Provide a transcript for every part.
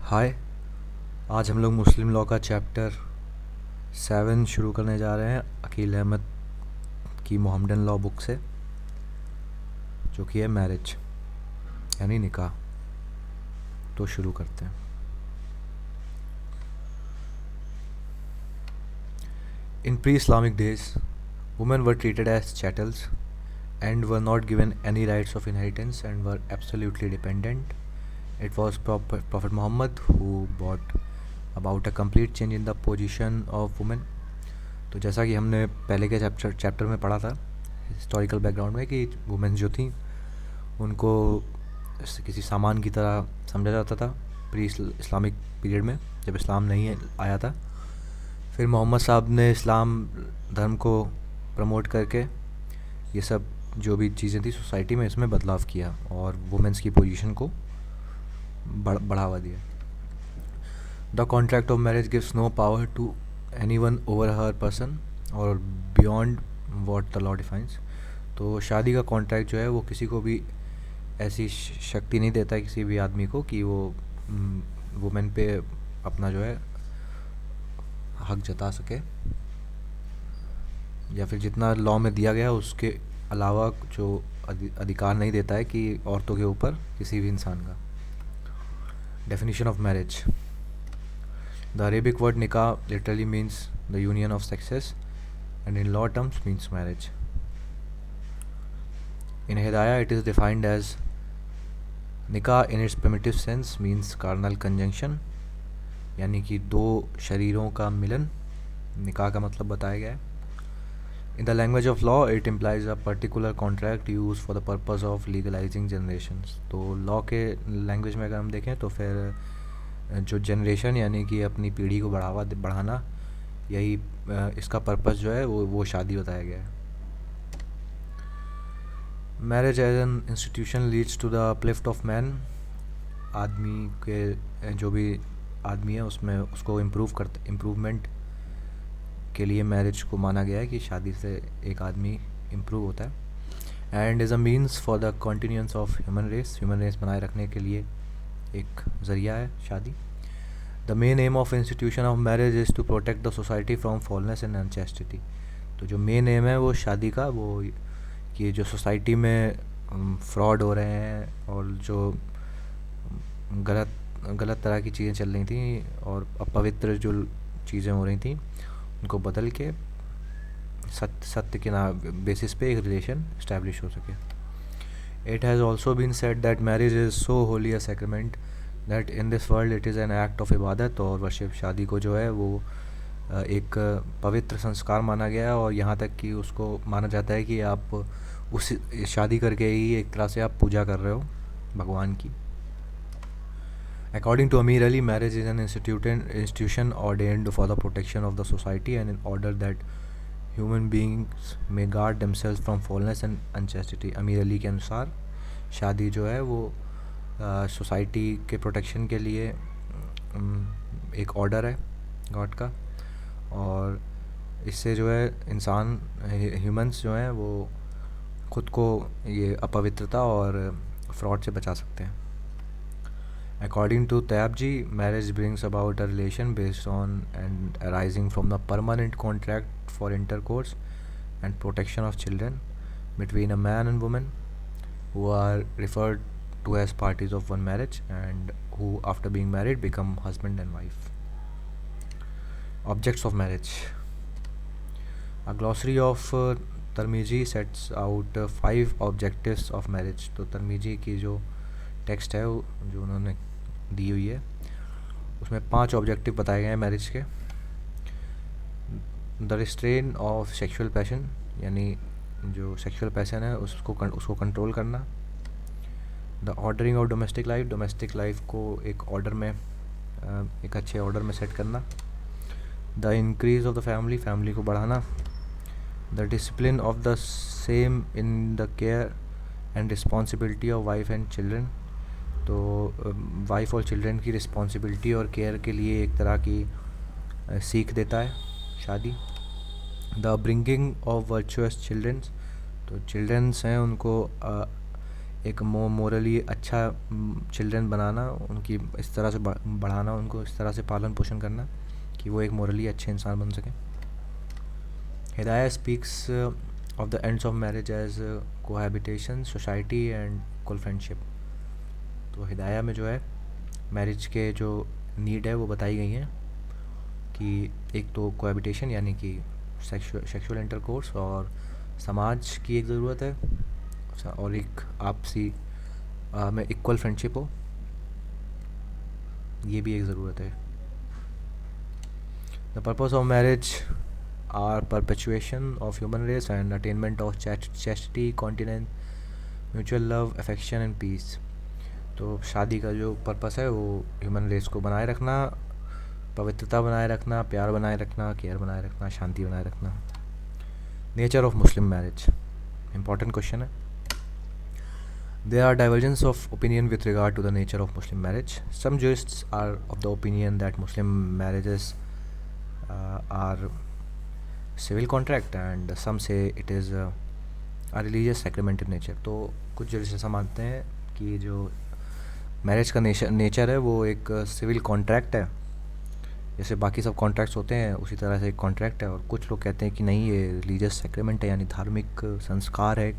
हाय। आज हम लोग मुस्लिम लॉ का चैप्टर 7 शुरू करने जा रहे हैं अकील अहमद की मोहम्मडन लॉ बुक से, जो कि है मैरिज यानी निकाह। तो शुरू करते हैं। In pre Islamic days women were treated as chattels and were not given any rights of inheritance and were absolutely dependent. It was Prophet Muhammad who brought about a complete change in the position of women. तो जैसा कि हमने पहले के chapter में पढ़ा था historical background में कि वुमेन जो थी उनको किसी सामान की तरह समझा जाता था प्री इस्लामिक पीरियड में, जब इस्लाम नहीं आया था। फिर मोहम्मद साहब ने इस्लाम धर्म को प्रमोट करके ये सब जो भी चीज़ें थी सोसाइटी में इसमें बदलाव किया और वुमेन्स की पोजीशन को बढ़ावा दिया। The contract of marriage gives no power to any one over her person और beyond what the law defines. तो शादी का कॉन्ट्रैक्ट जो है वो किसी को भी ऐसी शक्ति नहीं देता है किसी भी आदमी को कि वो वुमेन पे अपना जो है हक जता सके, या फिर जितना लॉ में दिया गया उसके अलावा जो अधिकार नहीं देता है कि औरतों के ऊपर किसी भी इंसान का। Definition of marriage. The Arabic word nikah literally means the union of sexes and in law terms means marriage. In Hidaya it is defined as nikah in its primitive sense means carnal conjunction, यानी कि दो शरीरों का मिलन निकाह का मतलब बताया गया है। In the language of law, it implies a particular contract used for the purpose of legalizing generations. तो लॉ के लैंग्वेज में अगर हम देखें तो फिर जो जनरेशन यानी कि अपनी पीढ़ी को बढ़ाना, यही इसका पर्पस जो है वो शादी बताया गया है। Marriage as an institution leads to the uplift of man. आदमी के जो भी आदमी है उसमें उसको इम्प्रूवमेंट के लिए मैरिज को माना गया है कि शादी से एक आदमी इम्प्रूव होता है। And is a means for the continuance of human race बनाए रखने के लिए एक ज़रिया है शादी। The main aim of institution of marriage is to protect the society from foulness and unchastity. तो जो मेन एम है वो शादी का वो कि जो सोसाइटी में फ्रॉड हो रहे हैं और जो गलत तरह की चीज़ें चल रही थी और अपवित्र जो चीज़ें हो रही थी उनको बदल के सत्य के बेसिस पे एक रिलेशन इस्टेब्लिश हो सके। It has also been said that marriage is so holy a sacrament that in this world it is an act of इबादत और वर्शिप। शादी को जो है वो एक पवित्र संस्कार माना गया है और यहाँ तक कि उसको माना जाता है कि आप उस शादी करके ही एक तरह से आप पूजा कर रहे हो भगवान की। According to Amir Ali, marriage is an institution ordained for the protection of the society and in order that human beings may guard themselves from foulness and unchastity. अमीर अली के अनुसार शादी जो है वो सोसाइटी के प्रोटेक्शन के लिए एक ऑर्डर है गॉड का, और इससे जो है इंसान ह्यूमंस जो हैं वो खुद को ये अपवित्रता और फ्रॉड से बचा सकते हैं। According to Tayabji, marriage brings about a relation based on and arising from the permanent contract for intercourse and protection of children between a man and woman who are referred to as parties of one marriage and who after being married become husband and wife. Objects of marriage. A glossary of Tirmidhi sets out 5 objectives of marriage. तो Tirmidhi की जो text है जो उन्होंने दी हुई है उसमें 5 objective बताए गए हैं मैरिज के। The restrain of sexual passion, यानी जो सेक्सुअल पैशन है उसको कंट्रोल करना। The ordering of domestic life को एक ऑर्डर में एक अच्छे ऑर्डर में सेट करना। The increase of the family को बढ़ाना। The discipline of the same in the care and responsibility of wife and children. तो वाइफ और चिल्ड्रन की रिस्पॉन्सिबिलिटी और केयर के लिए एक तरह की सीख देता है शादी। The bringing of virtuous childrens, तो चिल्ड्रंस हैं उनको एक मोरली अच्छा चिल्ड्रन बनाना, उनकी इस तरह से बढ़ाना, उनको इस तरह से पालन पोषण करना कि वो एक मोरली अच्छे इंसान बन सकें. Hidaya speaks of the ends of marriage as cohabitation, society and equal friendship. तो हिदाया में जो है मैरिज के जो नीड है वो बताई गई हैं कि एक तो कोहैबिटेशन यानी कि सेक्सुअल इंटरकोर्स, और समाज की एक ज़रूरत है, और एक आपसी में इक्वल फ्रेंडशिप हो, ये भी एक ज़रूरत है. The purpose of marriage are perpetuation of human race and attainment of chastity, continence, mutual love, affection and peace. तो शादी का जो पर्पस है वो ह्यूमन रेस को बनाए रखना, पवित्रता बनाए रखना, प्यार बनाए रखना, केयर बनाए रखना, शांति बनाए रखना. Nature of Muslim marriage, important question है. There are divergences of opinion with regard to the nature of Muslim marriage. Some jurists are of the opinion that Muslim marriages are civil contract, and some say it is a religious sacrament in nature. तो कुछ jurists ऐसा मानते हैं कि जो marriage का nature है वो एक सिविल कॉन्ट्रैक्ट है, जैसे बाकी सब कॉन्ट्रैक्ट्स होते हैं उसी तरह से एक कॉन्ट्रैक्ट है. और कुछ लोग कहते हैं कि नहीं, ये रिलीजियस सैक्रेमेंट है, यानी धार्मिक संस्कार है.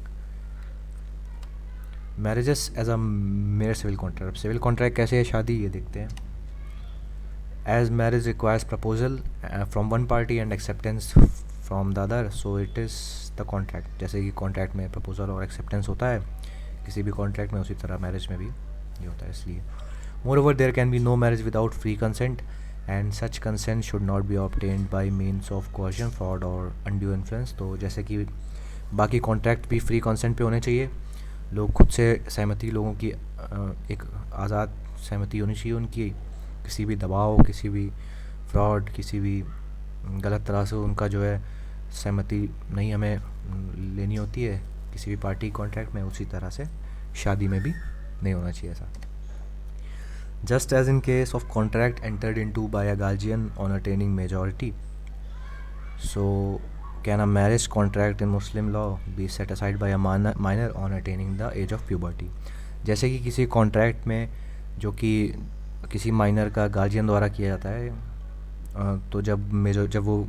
Marriages as a mere civil contract. Civil contract कैसे है शादी, ये देखते हैं. As marriage requires proposal from one party and acceptance from the other, so it is the contract. जैसे कि कॉन्ट्रैक्ट में प्रपोजल और एक्सेप्टेंस होता है किसी भी कॉन्ट्रैक्ट में, उसी तरह मैरिज में भी ये होता है. इसलिए moreover there can be no marriage without free consent, and such consent should not be obtained by means of coercion, fraud और अनड्यू इन्फ्लुएंस. तो जैसे कि बाकी कॉन्ट्रैक्ट भी फ्री कंसेंट पे होने चाहिए, लोग खुद से सहमति, लोगों की एक आज़ाद सहमति होनी चाहिए उनकी. किसी भी दबाव, किसी भी फ्रॉड, किसी भी गलत तरह से उनका जो है सहमति नहीं हमें लेनी होती है किसी भी पार्टी कॉन्ट्रैक्ट में, उसी तरह से शादी में भी नहीं होना चाहिए ऐसा. Just as in case of contract entered into by a guardian on attaining majority, so can a marriage contract in Muslim law be set aside by a minor on attaining the age of puberty. जैसे कि किसी contract में जो कि किसी minor का guardian द्वारा किया जाता है, तो जब वो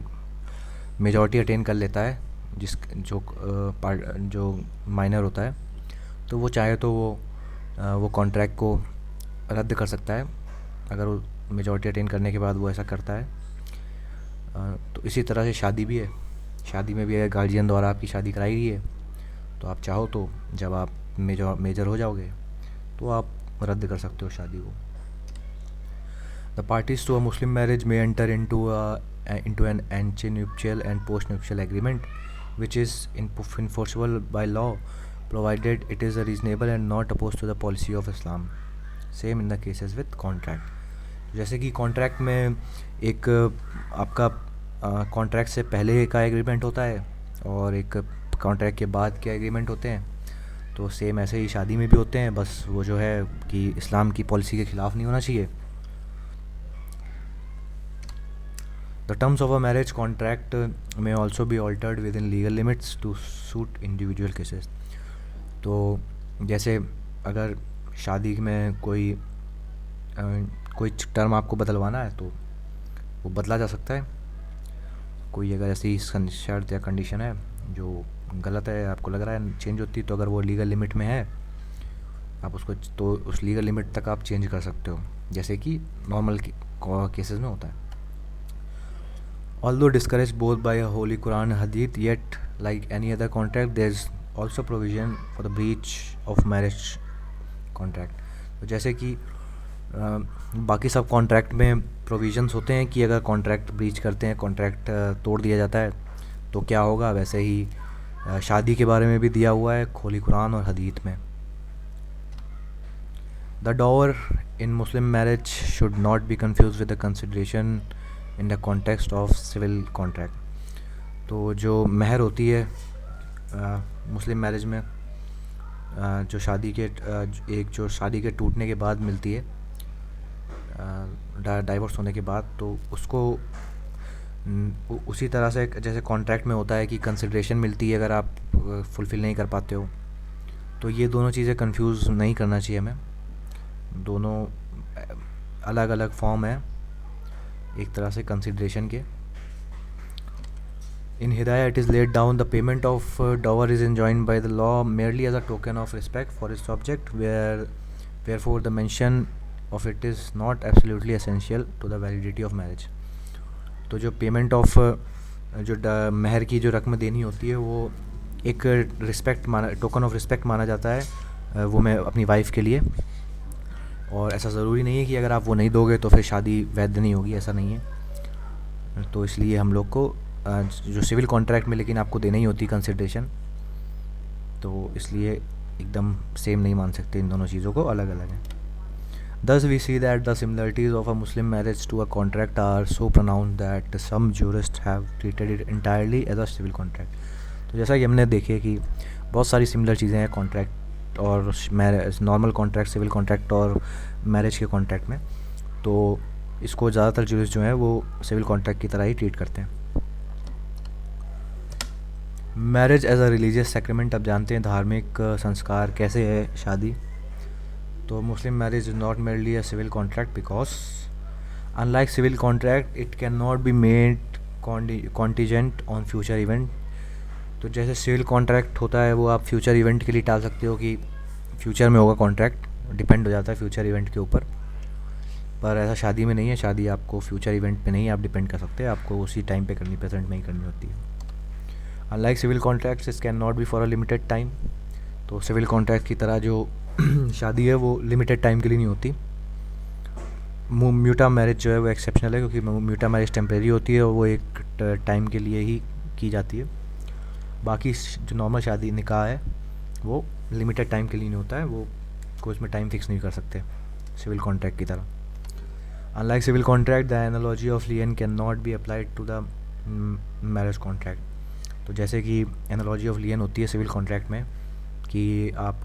मेजॉरिटी अटेन कर लेता है, जो माइनर होता है, तो वो चाहे तो वो कॉन्ट्रैक्ट को रद्द कर सकता है अगर वो मेजॉरिटी अटेन करने के बाद वो ऐसा करता है. तो इसी तरह से शादी भी है. शादी में भी अगर गार्जियन द्वारा आपकी शादी कराई गई है तो आप चाहो तो जब आप मेजर हो जाओगे तो आप रद्द कर सकते हो शादी को. The parties to a Muslim marriage may enter into an antenuptial and postnuptial agreement which is enforceable by law provided it is reasonable and not opposed to the policy of Islam. Same in the cases with contract. जैसे कि contract में एक आपका contract से पहले का agreement होता है और एक कॉन्ट्रैक्ट के बाद के एग्रीमेंट होते हैं, तो सेम ऐसे ही शादी में भी होते हैं, बस वो जो है कि इस्लाम की पॉलिसी के ख़िलाफ़ नहीं होना चाहिए. The terms of a marriage contract may also be altered within legal limits to suit individual cases. तो जैसे अगर शादी में कोई टर्म आपको बदलवाना है तो वो बदला जा सकता है. कोई अगर ऐसी शर्त या कंडीशन है जो गलत है, आपको लग रहा है चेंज होती, तो अगर वो लीगल लिमिट में है आप उसको, तो उस लीगल लिमिट तक आप चेंज कर सकते हो, जैसे कि नॉर्मल केसेस में होता है. Although discouraged both by a Holy Quran and Hadith, yet like any other contract, there is also provision for the breach of marriage contract. तो जैसे कि बाकी सब कॉन्ट्रैक्ट में प्रोविजंस होते हैं कि अगर कॉन्ट्रैक्ट ब्रीच करते हैं, कॉन्ट्रैक्ट तोड़ दिया जाता है तो क्या होगा, वैसे ही शादी के बारे में भी दिया हुआ है होली कुरान और हदीत में. The dower in Muslim marriage should not be confuse with the consideration in the context of civil contract. तो जो महर होती है मुस्लिम मैरिज में, जो शादी के टूटने के बाद मिलती है, डाइवोर्स होने के बाद, तो उसको उसी तरह से जैसे कॉन्ट्रैक्ट में होता है कि कंसिडरेशन मिलती है अगर आप फुलफ़िल नहीं कर पाते हो, तो ये दोनों चीज़ें कंफ्यूज नहीं करना चाहिए हमें, दोनों अलग अलग फॉर्म है एक तरह से कंसिडरेशन के. In Hidayah, it is laid down the payment of dower is enjoined by the law merely as a token of respect for its object, wherefore the mention of it is not absolutely essential to the validity of marriage. तो जो payment of जो महर की जो रकम देनी होती है वो एक रिस्पेक्ट माना, टोकन ऑफ रिस्पेक्ट माना जाता है वो मैं अपनी वाइफ के लिए. और ऐसा ज़रूरी नहीं है कि अगर आप वो नहीं दोगे तो फिर शादी वैध नहीं होगी, ऐसा नहीं है. तो इसलिए हम लोग को जो सिविल कॉन्ट्रैक्ट में लेकिन आपको देना ही होती कंसिडरेशन, तो इसलिए एकदम सेम नहीं मान सकते, इन दोनों चीज़ों को अलग अलग है. Thus we see that the similarities of a Muslim marriage to a contract are so pronounced that some jurists have treated it entirely as a civil contract. तो जैसा कि हमने देखे कि बहुत सारी सिमिलर चीज़ें हैं कॉन्ट्रैक्ट और नॉर्मल कॉन्ट्रैक्ट, सिविल कॉन्ट्रैक्ट और मैरिज के कॉन्ट्रैक्ट में, तो इसको ज़्यादातर जूरिस्ट जो हैं वो सिविल कॉन्ट्रैक्ट की तरह ही ट्रीट करते हैं. Marriage as a religious sacrament, अब जानते हैं धार्मिक संस्कार कैसे है शादी. तो Muslim marriage is not merely a civil contract because unlike civil contract it can not be made contingent on future event. तो जैसे सिविल कॉन्ट्रैक्ट होता है वो आप फ्यूचर इवेंट के लिए टाल सकते हो कि फ्यूचर में होगा कॉन्ट्रैक्ट, डिपेंड हो जाता है फ्यूचर इवेंट के ऊपर. पर ऐसा शादी में नहीं है, शादी आपको फ्यूचर इवेंट पे नहीं आप डिपेंड कर सकते, आपको उसी टाइम पे करनी, प्रेजेंट में ही करनी होती है. Unlike civil contracts this can not be for a limited time. तो सिविल कॉन्ट्रैक्ट की तरह जो शादी है वो लिमिटेड टाइम के लिए नहीं होती. म्यूटा मैरिज जो है वो एक्सेप्शनल है, क्योंकि म्यूटा मैरिज टेम्परेरी होती है और वो एक टाइम के लिए ही की जाती है. बाकी जो नॉर्मल शादी निकाह है वो लिमिटेड टाइम के लिए नहीं होता है, वो कोई उसमें टाइम फिक्स नहीं कर सकते सिविल कॉन्ट्रैक्ट की तरह. Unlike civil contract the analogy of lien can not be applied to the marriage contract. तो जैसे कि एनालॉजी ऑफ लियन होती है सिविल कॉन्ट्रैक्ट में कि आप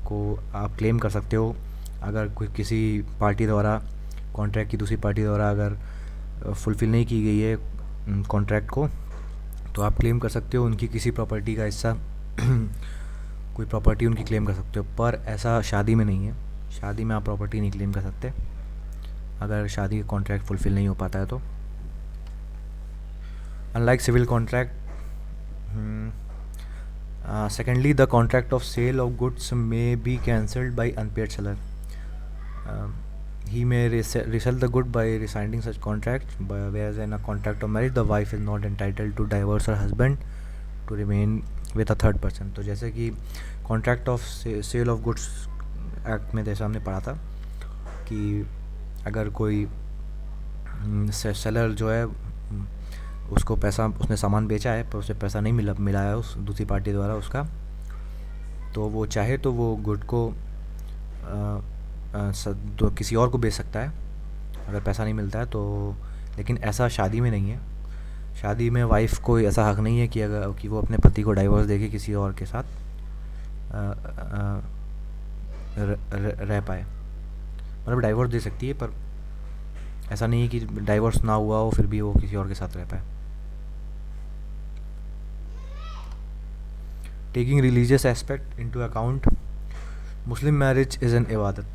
क्लेम कर सकते हो अगर कोई किसी पार्टी द्वारा कॉन्ट्रैक्ट की दूसरी पार्टी द्वारा अगर फुलफ़िल नहीं की गई है कॉन्ट्रैक्ट को, तो आप क्लेम कर सकते हो उनकी किसी प्रॉपर्टी का हिस्सा कोई प्रॉपर्टी उनकी क्लेम कर सकते हो. पर ऐसा शादी में नहीं है, शादी में आप प्रॉपर्टी नहीं क्लेम कर सकते अगर शादी का कॉन्ट्रैक्ट फुलफ़िल नहीं हो पाता है तो. Unlike civil contract, secondly, the contract of sale of goods may be cancelled by unpaid seller. He may resell the good by rescinding such contract, whereas in a contract of marriage, the wife is not entitled to divorce her husband to remain with a third person. तो जैसे कि contract of sale of goods act में जैसा हमने पढ़ा था कि अगर कोई सेलर जो है उसको पैसा, उसने सामान बेचा है पर उसे पैसा नहीं मिला है उस दूसरी पार्टी द्वारा उसका, तो वो चाहे तो वो गुड को तो किसी और को बेच सकता है अगर पैसा नहीं मिलता है तो. लेकिन ऐसा शादी में नहीं है. शादी में वाइफ को ऐसा हक नहीं है कि अगर कि वो अपने पति को डाइवोर्स देके किसी और के साथ रह पाए. मतलब डाइवोर्स दे सकती है पर ऐसा नहीं है कि डाइवोर्स ना हुआ हो फिर भी वो किसी और के साथ रह पाए. Taking religious aspect into account, Muslim marriage is an इबादत.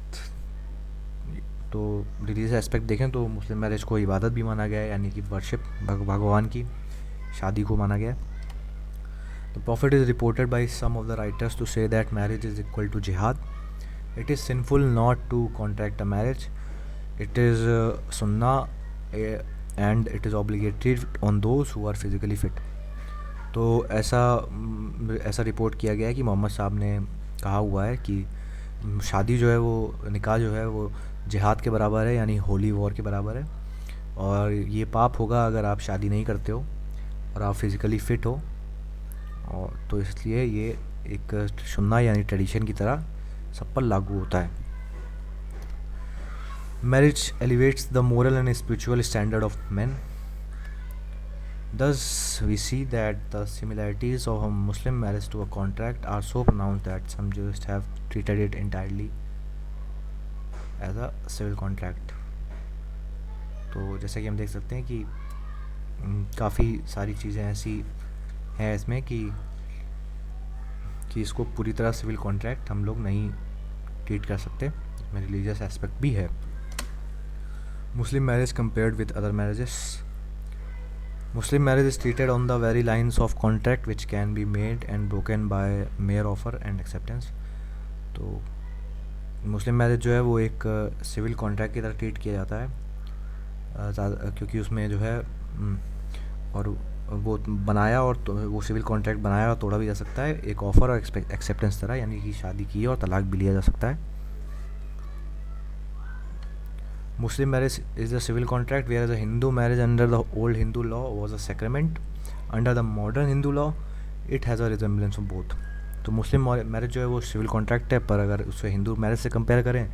तो रिलीजियस एस्पेक्ट देखें तो मुस्लिम मैरिज को इबादत भी माना गया है, यानी कि वर्शिप, भगवान की शादी को माना गया है. The prophet is reported by some of the writers to say that marriage is equal to jihad. It is sinful not to contract a marriage. It is sunnah and it is obligatory on those who are physically fit. तो ऐसा report किया गया है कि मोहम्मद साहब ने कहा हुआ है कि शादी जो है वो, निकाह जो है वो जिहाद के बराबर है, यानी होली वॉर के बराबर है. और ये पाप होगा अगर आप शादी नहीं करते हो और आप फिज़िकली फ़िट हो. और तो इसलिए ये एक सुन्ना यानी ट्रेडिशन की तरह सब पर लागू होता है. Marriage elevates the moral and spiritual standard of men. Thus, we see that the similarities of a Muslim marriage to a contract are so pronounced that some jurists have treated it entirely as a civil contract. तो जैसा कि हम देख सकते हैं कि काफ़ी सारी चीज़ें ऐसी हैं इसमें कि कि इसको पूरी तरह सिविल कॉन्ट्रैक्ट हम लोग नहीं ट्रीट कर सकते, इसमें रिलीजियस एस्पेक्ट भी है। मुस्लिम marriage compared with other marriages. Muslim marriage is treated on the very lines of contract which can be made and broken by mere offer and acceptance। तो Muslim marriage जो है वो एक सिविल कॉन्ट्रैक्ट की तरह treat किया जाता है, क्योंकि उसमें जो है और वो बनाया और तो वो सिविल कॉन्ट्रैक्ट बनाया और तोड़ा भी जा सकता है एक ऑफ़र और एक्सेप्टेंस तरह, यानी कि शादी की और तलाक भी लिया जा सकता है। Muslim marriage is a civil contract, whereas a Hindu marriage under the old Hindu law was a sacrament. Under the modern Hindu law, it has a resemblance of both। तो मुस्लिम मैरिज जो है वो civil contract है, पर अगर उसे Hindu marriage से compare करें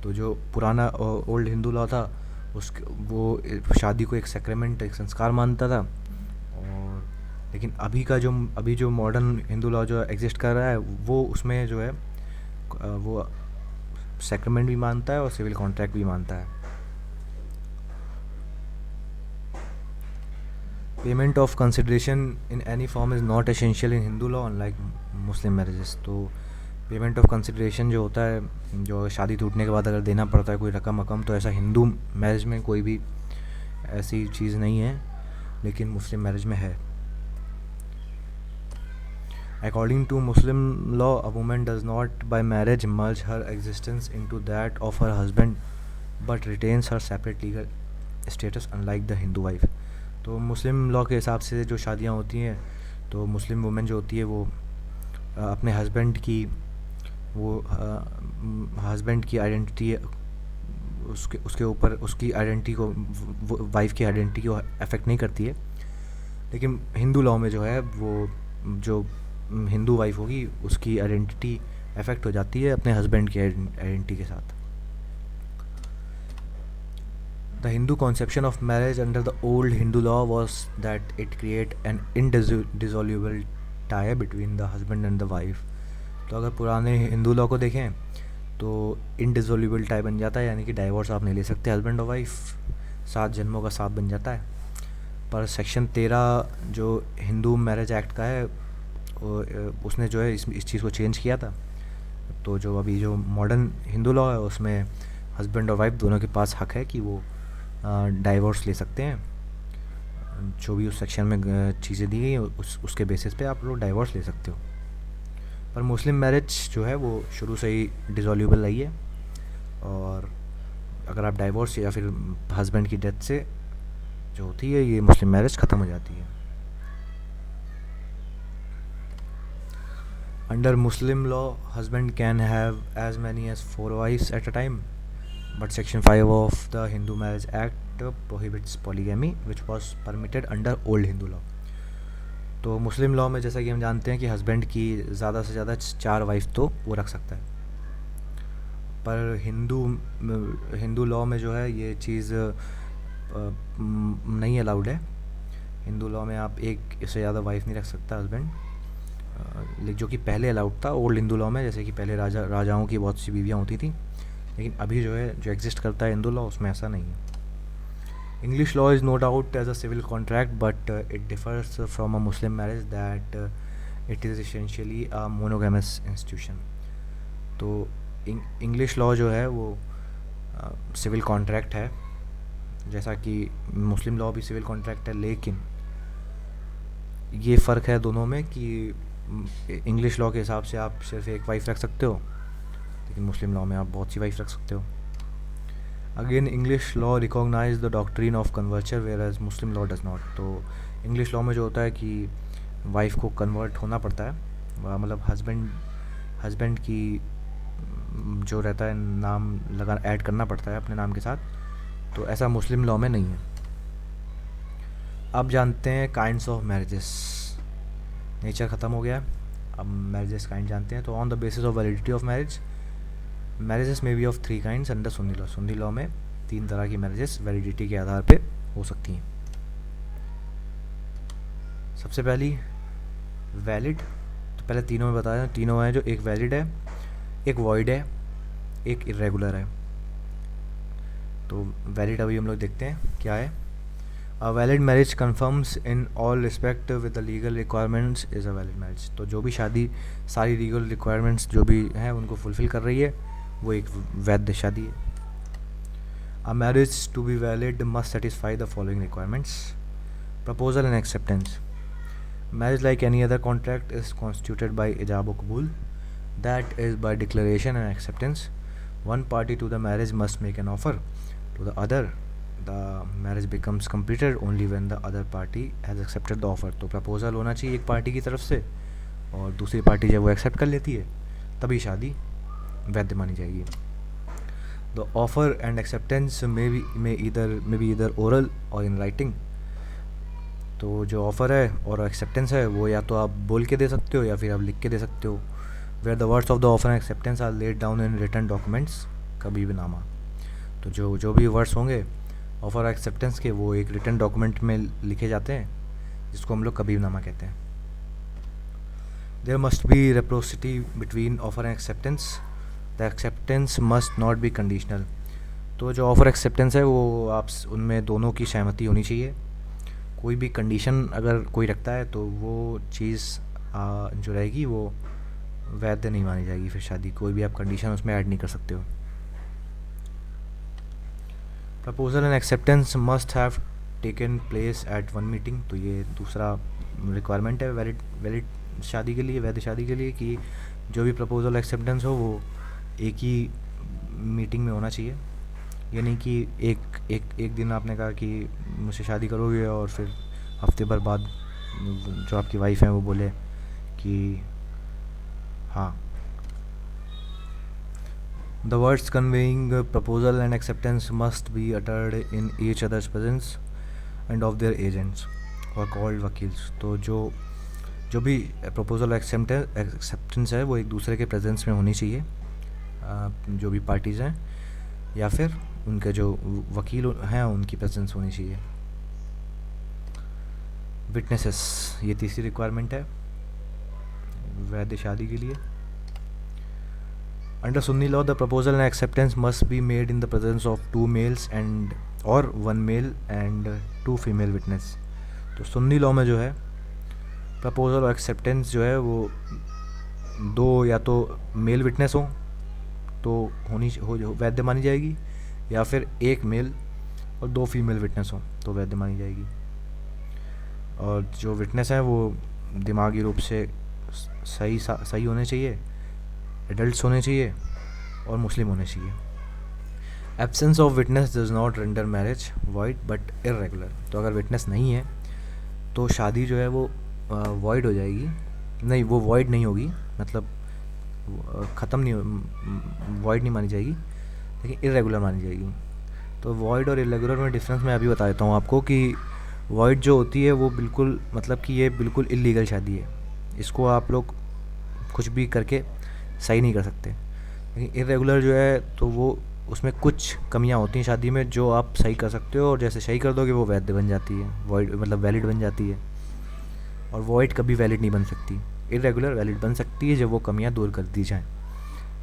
तो जो पुराना ओल्ड हिंदू लॉ था वो शादी को एक सैक्रेमेंट, एक संस्कार मानता था। और लेकिन अभी जो मॉडर्न हिंदू लॉ जो एग्जिस्ट कर रहा है वो उसमें जो है वो सैक्रेमेंट भी मानता है और सिविल कॉन्ट्रैक्ट भी मानता है। Payment of consideration in any form is not essential in Hindu law unlike Muslim marriages. तो पेमेंट ऑफ कंसिडरेशन जो होता है, जो शादी टूटने के बाद अगर देना पड़ता है कोई रकम, तो ऐसा हिंदू मैरिज में कोई भी ऐसी चीज़ नहीं है, लेकिन मुस्लिम मैरिज में है। According to Muslim law, a woman does not by marriage merge her existence into that of her husband but retains her separate legal status unlike the Hindu wife। तो मुस्लिम लॉ के हिसाब से जो शादियाँ होती हैं तो मुस्लिम वुमेन जो होती है वो अपने हस्बैंड की आइडेंटिटी उसके ऊपर उसकी आइडेंटिटी को, वाइफ की आइडेंटिटी को अफेक्ट नहीं करती है। लेकिन हिंदू लॉ में जो है वो जो हिंदू वाइफ होगी उसकी आइडेंटिटी अफेक्ट हो जाती है अपने हस्बैंड की आइडेंटिटी के साथ। The Hindu conception of marriage under the old Hindu law was that it create an indissoluble tie between the husband and the wife. तो अगर पुराने हिंदू लॉ को देखें तो इनडिसॉल्यूबल टाई बन जाता है, यानी कि डाइवोर्स आप नहीं ले सकते हस्बैंड और वाइफ, 7 जन्मों का साथ बन जाता है। पर सेक्शन 13 जो हिंदू मैरिज एक्ट का है उसने जो है इस चीज़ को चेंज किया था। तो जो अभी जो मॉडर्न हिंदू लॉ है उसमें हस्बैंड और वाइफ दोनों के पास हक है कि वो डाइवोर्स ले सकते हैं, जो भी उस सेक्शन में चीज़ें दी गई उसके बेसिस पे आप लोग डाइवोर्स ले सकते हो। पर मुस्लिम मैरिज जो है वो शुरू से ही डिसॉल्यूबल रही है, और अगर आप डाइवोर्स या फिर हस्बैंड की डेथ से जो होती है ये मुस्लिम मैरिज ख़त्म हो जाती है। Under Muslim law, husband can have as many as 4 wives at a time, but Section 5 of the Hindu Marriage Act prohibits polygamy, which was permitted under old Hindu law। तो मुस्लिम लॉ में जैसा कि हम जानते हैं कि हस्बैंड की ज़्यादा से ज़्यादा 4 वाइफ तो वो रख सकता है, पर हिंदू लॉ में जो है ये चीज़ नहीं अलाउड है। हिंदू लॉ में आप एक इससे ज़्यादा वाइफ नहीं रख सकता हस्बैंड, जो कि पहले अलाउड था ओल्ड हिंदू लॉ में। जैसे कि पहले राजाओं की बहुत सी बीवियाँ होती थी, लेकिन अभी जो है जो एग्जिस्ट करता है हिंदू लॉ उसमें ऐसा नहीं है। English law is no doubt as a civil contract, but it differs from a Muslim marriage that it is essentially a monogamous institution. तो इंग्लिश लॉ जो है वो सिविल कॉन्ट्रैक्ट है, जैसा कि मुस्लिम लॉ भी सिविल कॉन्ट्रैक्ट है, लेकिन ये फ़र्क है दोनों में कि इंग्लिश लॉ के हिसाब से आप सिर्फ एक वाइफ रख सकते हो, लेकिन मुस्लिम लॉ में आप बहुत सी वाइफ रख सकते हो। Again English law recognise the doctrine of coverture whereas Muslim law does not. तो इंग्लिश लॉ में जो होता है कि वाइफ को कन्वर्ट होना पड़ता है, मतलब हस्बैंड की जो रहता है नाम ऐड करना पड़ता है अपने नाम के साथ, तो ऐसा मुस्लिम लॉ में नहीं है। अब जानते हैं काइंड्स ऑफ मैरिजेस। नेचर ख़त्म हो गया, अब मैरिजेस काइंड जानते हैं। तो on the basis of validity of marriages में be of 3 kinds under Sunni law. Sunni law में 3 तरह की मैरिजेस वैलिडिटी के आधार पे हो सकती हैं। सबसे पहली वैलिड, तो पहले तीनों में बताया, तीनों हैं जो एक वैलिड है, एक वॉइड है, एक इरेगुलर है। तो वैलिड अभी हम लोग देखते हैं क्या है। अ valid marriage confirms in all respect with the legal requirements is a valid marriage. तो जो भी शादी सारी लीगल रिक्वायरमेंट्स जो भी हैं उनको फुलफ़िल कर रही है वो एक वैध शादी है। A marriage to be valid must satisfy the following requirements. Proposal and acceptance. Marriage, like any other contract, is constituted by ijab or qabul, that is by declaration and acceptance. One party to the marriage must make an offer to the other. The marriage becomes completed only when the other party has accepted the offer. तो proposal होना चाहिए एक party की तरफ से और दूसरी party जब वो एक्सेप्ट कर लेती है तभी शादी वैध मानी जाएगी। The offer and acceptance may be either oral or in writing. तो जो ऑफ़र है और एक्सेप्टेंस है वो या तो आप बोल के दे सकते हो या फिर आप लिख के दे सकते हो। Where the words of the offer and acceptance are laid down in written documents कभी भी नामा। तो जो भी वर्ड्स होंगे ऑफ़र और एक्सेप्टेंस के वो एक रिटन डॉक्यूमेंट में लिखे जाते हैं जिसको हम लोग कभी नामा कहते हैं। There must be reciprocity between offer and acceptance. The acceptance must not be conditional. तो जो ऑफ़र एक्सेप्टेंस है वो आप उनमें दोनों की सहमति होनी चाहिए। कोई भी कंडीशन अगर कोई रखता है तो वो चीज़ जो रहेगी वो वैध नहीं मानी जाएगी। फिर शादी कोई भी आप कंडीशन उसमें ऐड नहीं कर सकते हो। Proposal and acceptance must have taken place at one meeting. तो ये दूसरा रिक्वायरमेंट है वैलिड शादी के लिए, वैध शादी के लिए, कि जो भी प्रपोजल एक्सेप्टेंस हो वो एक ही मीटिंग में होना चाहिए। ये नहीं कि एक दिन आपने कहा कि मुझसे शादी करोगे और फिर हफ्ते भर बाद जो आपकी वाइफ है वो बोले कि हाँ। The words conveying proposal and acceptance must be uttered in each others presence end of their agents और कॉल्ड वकील्स। तो जो भी प्रपोजल एक्सेप्टेंस है वो एक दूसरे के प्रेजेंस में होनी चाहिए, जो भी पार्टीज़ हैं, या फिर उनके जो वकील हैं उनकी प्रेजेंस होनी चाहिए। विटनेसेस, ये तीसरी रिक्वायरमेंट है वैध शादी के लिए। Under Sunni law the proposal and acceptance must be made in the presence of 2 mails and और 1 मेल एंड 2 फीमेल विटनेस। तो सुन्नी लॉ में जो है प्रपोजल और एक्सेप्टेंस जो है वो 2 या तो मेल विटनेस हो तो वैध मानी जाएगी, या फिर 1 मेल और 2 फीमेल विटनेस हो तो वैध मानी जाएगी। और जो विटनेस हैं वो दिमागी रूप से सही होने चाहिए, एडल्ट्स होने चाहिए और मुस्लिम होने चाहिए। Absence of witness does not render marriage void but irregular. तो अगर विटनेस नहीं है तो शादी जो है वो वॉइड हो जाएगी, नहीं वो वॉइड नहीं होगी, मतलब ख़त्म नहीं, वॉइड नहीं मानी जाएगी लेकिन इरेगुलर मानी जाएगी। तो वॉइड और इरेगुलर में डिफरेंस मैं अभी बता देता हूँ आपको कि वॉइड जो होती है वो बिल्कुल, मतलब कि ये बिल्कुल इलीगल शादी है, इसको आप लोग कुछ भी करके सही नहीं कर सकते। लेकिन इरेगुलर जो है तो वो उसमें कुछ कमियां होती हैं शादी में जो आप सही कर सकते हो, और जैसे सही कर दोगे वो वैध बन जाती है, वॉइड मतलब वैलिड बन जाती है। और वॉइड कभी वैलिड नहीं बन सकती, इरेगुलर वैलिड बन सकती है जब वो कमियां दूर कर दी जाएँ।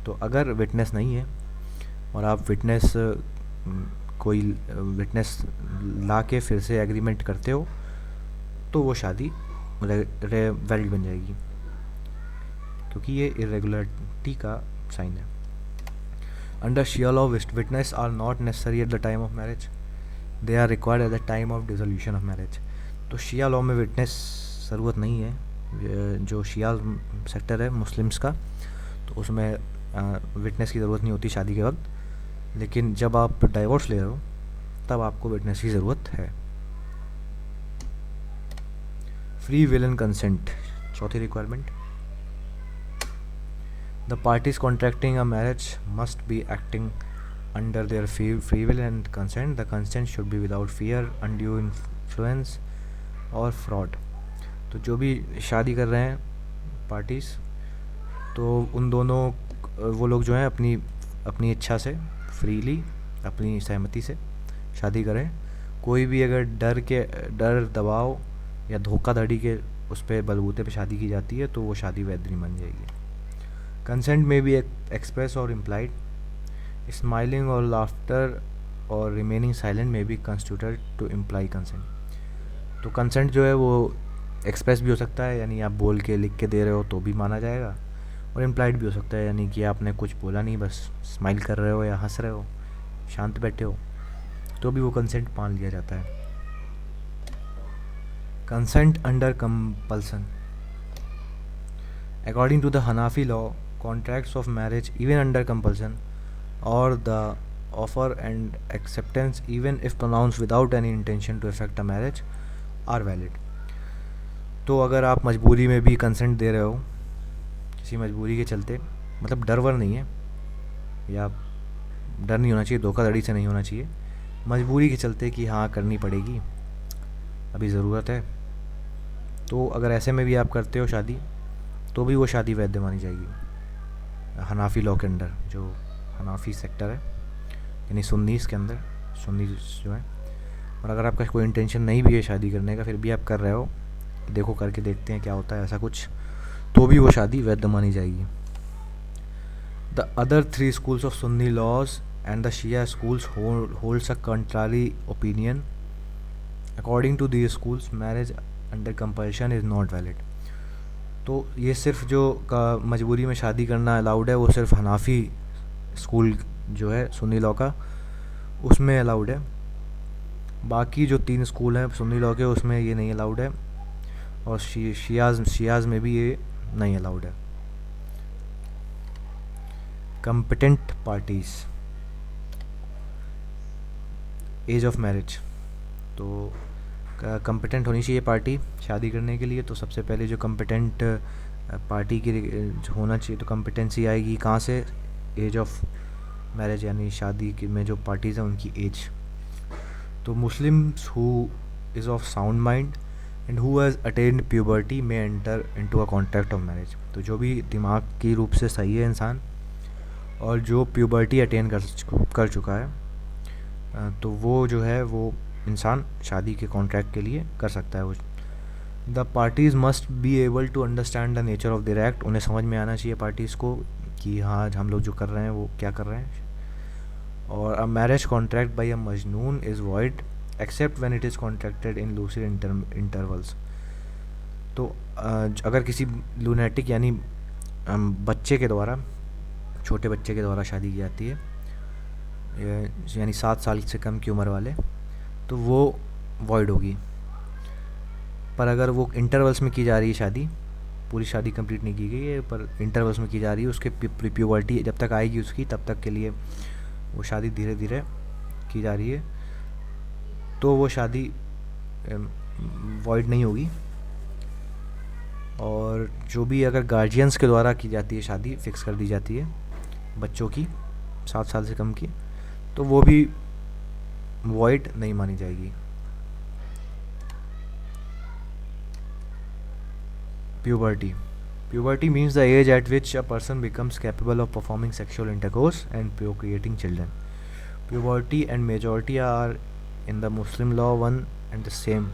तो अगर विटनेस नहीं है और आप कोई विटनेस ला के फिर से एग्रीमेंट करते हो तो वो शादी वैलिड बन जाएगी, क्योंकि ये इरेगुलरिटी का साइन है। Under Shia law witness are not necessary at the time of marriage, they are required at the time of dissolution of marriage. तो शिया लॉ में विटनेस ज़रूरत नहीं है, जो शिया सेक्टर है मुस्लिम्स का तो उसमें विटनेस की ज़रूरत नहीं होती शादी के वक्त, लेकिन जब आप डाइवोर्स ले रहे हो तब आपको विटनेस की ज़रूरत है। फ्री विल एंड कंसेंट, चौथी requirement. The parties contracting a marriage must be acting under their free will and consent. The consent should be without fear, undue influence और फ्रॉड। तो जो भी शादी कर रहे हैं पार्टीज़, तो उन दोनों वो लोग जो हैं अपनी इच्छा से फ्रीली अपनी सहमति से शादी करें। कोई भी अगर डर दबाव या धोखाधड़ी के उस पर बलबूते पे शादी की जाती है तो वो शादी वैध नहीं मानी जाएगी। कंसेंट में बी एक्सप्रेस और इम्प्लाइड, स्माइलिंग और लाफ्टर और remaining silent may be constituted to imply consent. तो कंसेंट जो है वो एक्सप्रेस भी हो सकता है, यानी आप बोल के लिख के दे रहे हो तो भी माना जाएगा, और इम्प्लाइड भी हो सकता है, यानी कि आपने कुछ बोला नहीं, बस स्माइल कर रहे हो या हंस रहे हो, शांत बैठे हो, तो भी वो कंसेंट मान लिया जाता है. Consent under compulsion. According to the Hanafi law, contracts of marriage, even under compulsion, or the offer and acceptance, even if pronounced without any intention to effect a marriage, are valid. तो अगर आप मजबूरी में भी consent दे रहे हो, किसी मजबूरी के चलते, मतलब डर वर नहीं है, या डर नहीं होना चाहिए, धोखाधड़ी से नहीं होना चाहिए, मजबूरी के चलते कि हाँ करनी पड़ेगी, अभी ज़रूरत है, तो अगर ऐसे में भी आप करते हो शादी, तो भी वो शादी वैध मानी जाएगी हनाफी लॉ के अंडर, जो हनाफी सेक्टर है, यानी सुन्नीस के अंदर, सुन्नी जो है. और अगर आपका कोई इंटेंशन नहीं भी है शादी करने का, फिर भी आप कर रहे हो, देखो करके देखते हैं क्या होता है, ऐसा कुछ, तो भी वो शादी वैध मानी जाएगी. The other 3 schools of Sunni laws and the Shia schools holds a contrary opinion. According to these schools, marriage under compulsion is not valid. तो ये सिर्फ जो का मजबूरी में शादी करना अलाउड है, वो सिर्फ हनाफी स्कूल जो है सुन्नी लॉ का, उसमें अलाउड है. बाकी जो 3 स्कूल हैं सुन्नी लॉ के, उसमें ये नहीं अलाउड है, और शियाज़ में भी ये नहीं अलाउड है. Competent parties. Age of marriage. तो कंपिटेंट होनी चाहिए पार्टी शादी करने के लिए. तो सबसे पहले जो कंपिटेंट पार्टी की होना चाहिए, तो कंपिटेंसी आएगी कहाँ से, एज ऑफ मैरिज, यानी शादी की में जो पार्टीज़ हैं उनकी एज. तो Muslims who is of sound mind and who has attained puberty may enter into a contract of marriage. तो जो भी दिमाग की रूप से सही है इंसान, और जो प्यूबर्टी अटेन कर चुका है, तो वो जो है वो इंसान शादी के कॉन्ट्रैक्ट के लिए कर सकता है. वो the parties must be able to understand the nature of the act. उन्हें समझ में आना चाहिए पार्टीज़ को कि हाँ हम लोग जो कर रहे हैं वो क्या कर रहे हैं. और a marriage contract by a मजनून is void except when it is contracted in lucid intervals. तो अगर किसी लूनेटिक यानी बच्चे के द्वारा, छोटे बच्चे के द्वारा शादी की जाती है, यानी 7 साल से कम की उम्र वाले, तो वो वॉइड होगी. पर अगर वो इंटरवल्स में की जा रही है शादी, पूरी शादी कंप्लीट नहीं की गई है, पर इंटरवल्स में की जा रही है, उसके प्यूबर्टी जब तक आएगी उसकी, तब तक के लिए वो शादी धीरे धीरे की जा रही है, तो वो शादी वॉइड नहीं होगी. और जो भी अगर गार्जियंस के द्वारा की जाती है शादी, फिक्स कर दी जाती है बच्चों की 7 साल से कम की, तो वो भी वॉइड नहीं मानी जाएगी. Puberty means the age at which a person becomes capable of performing sexual intercourse and procreating children. Puberty and majority are in the Muslim law one and the same.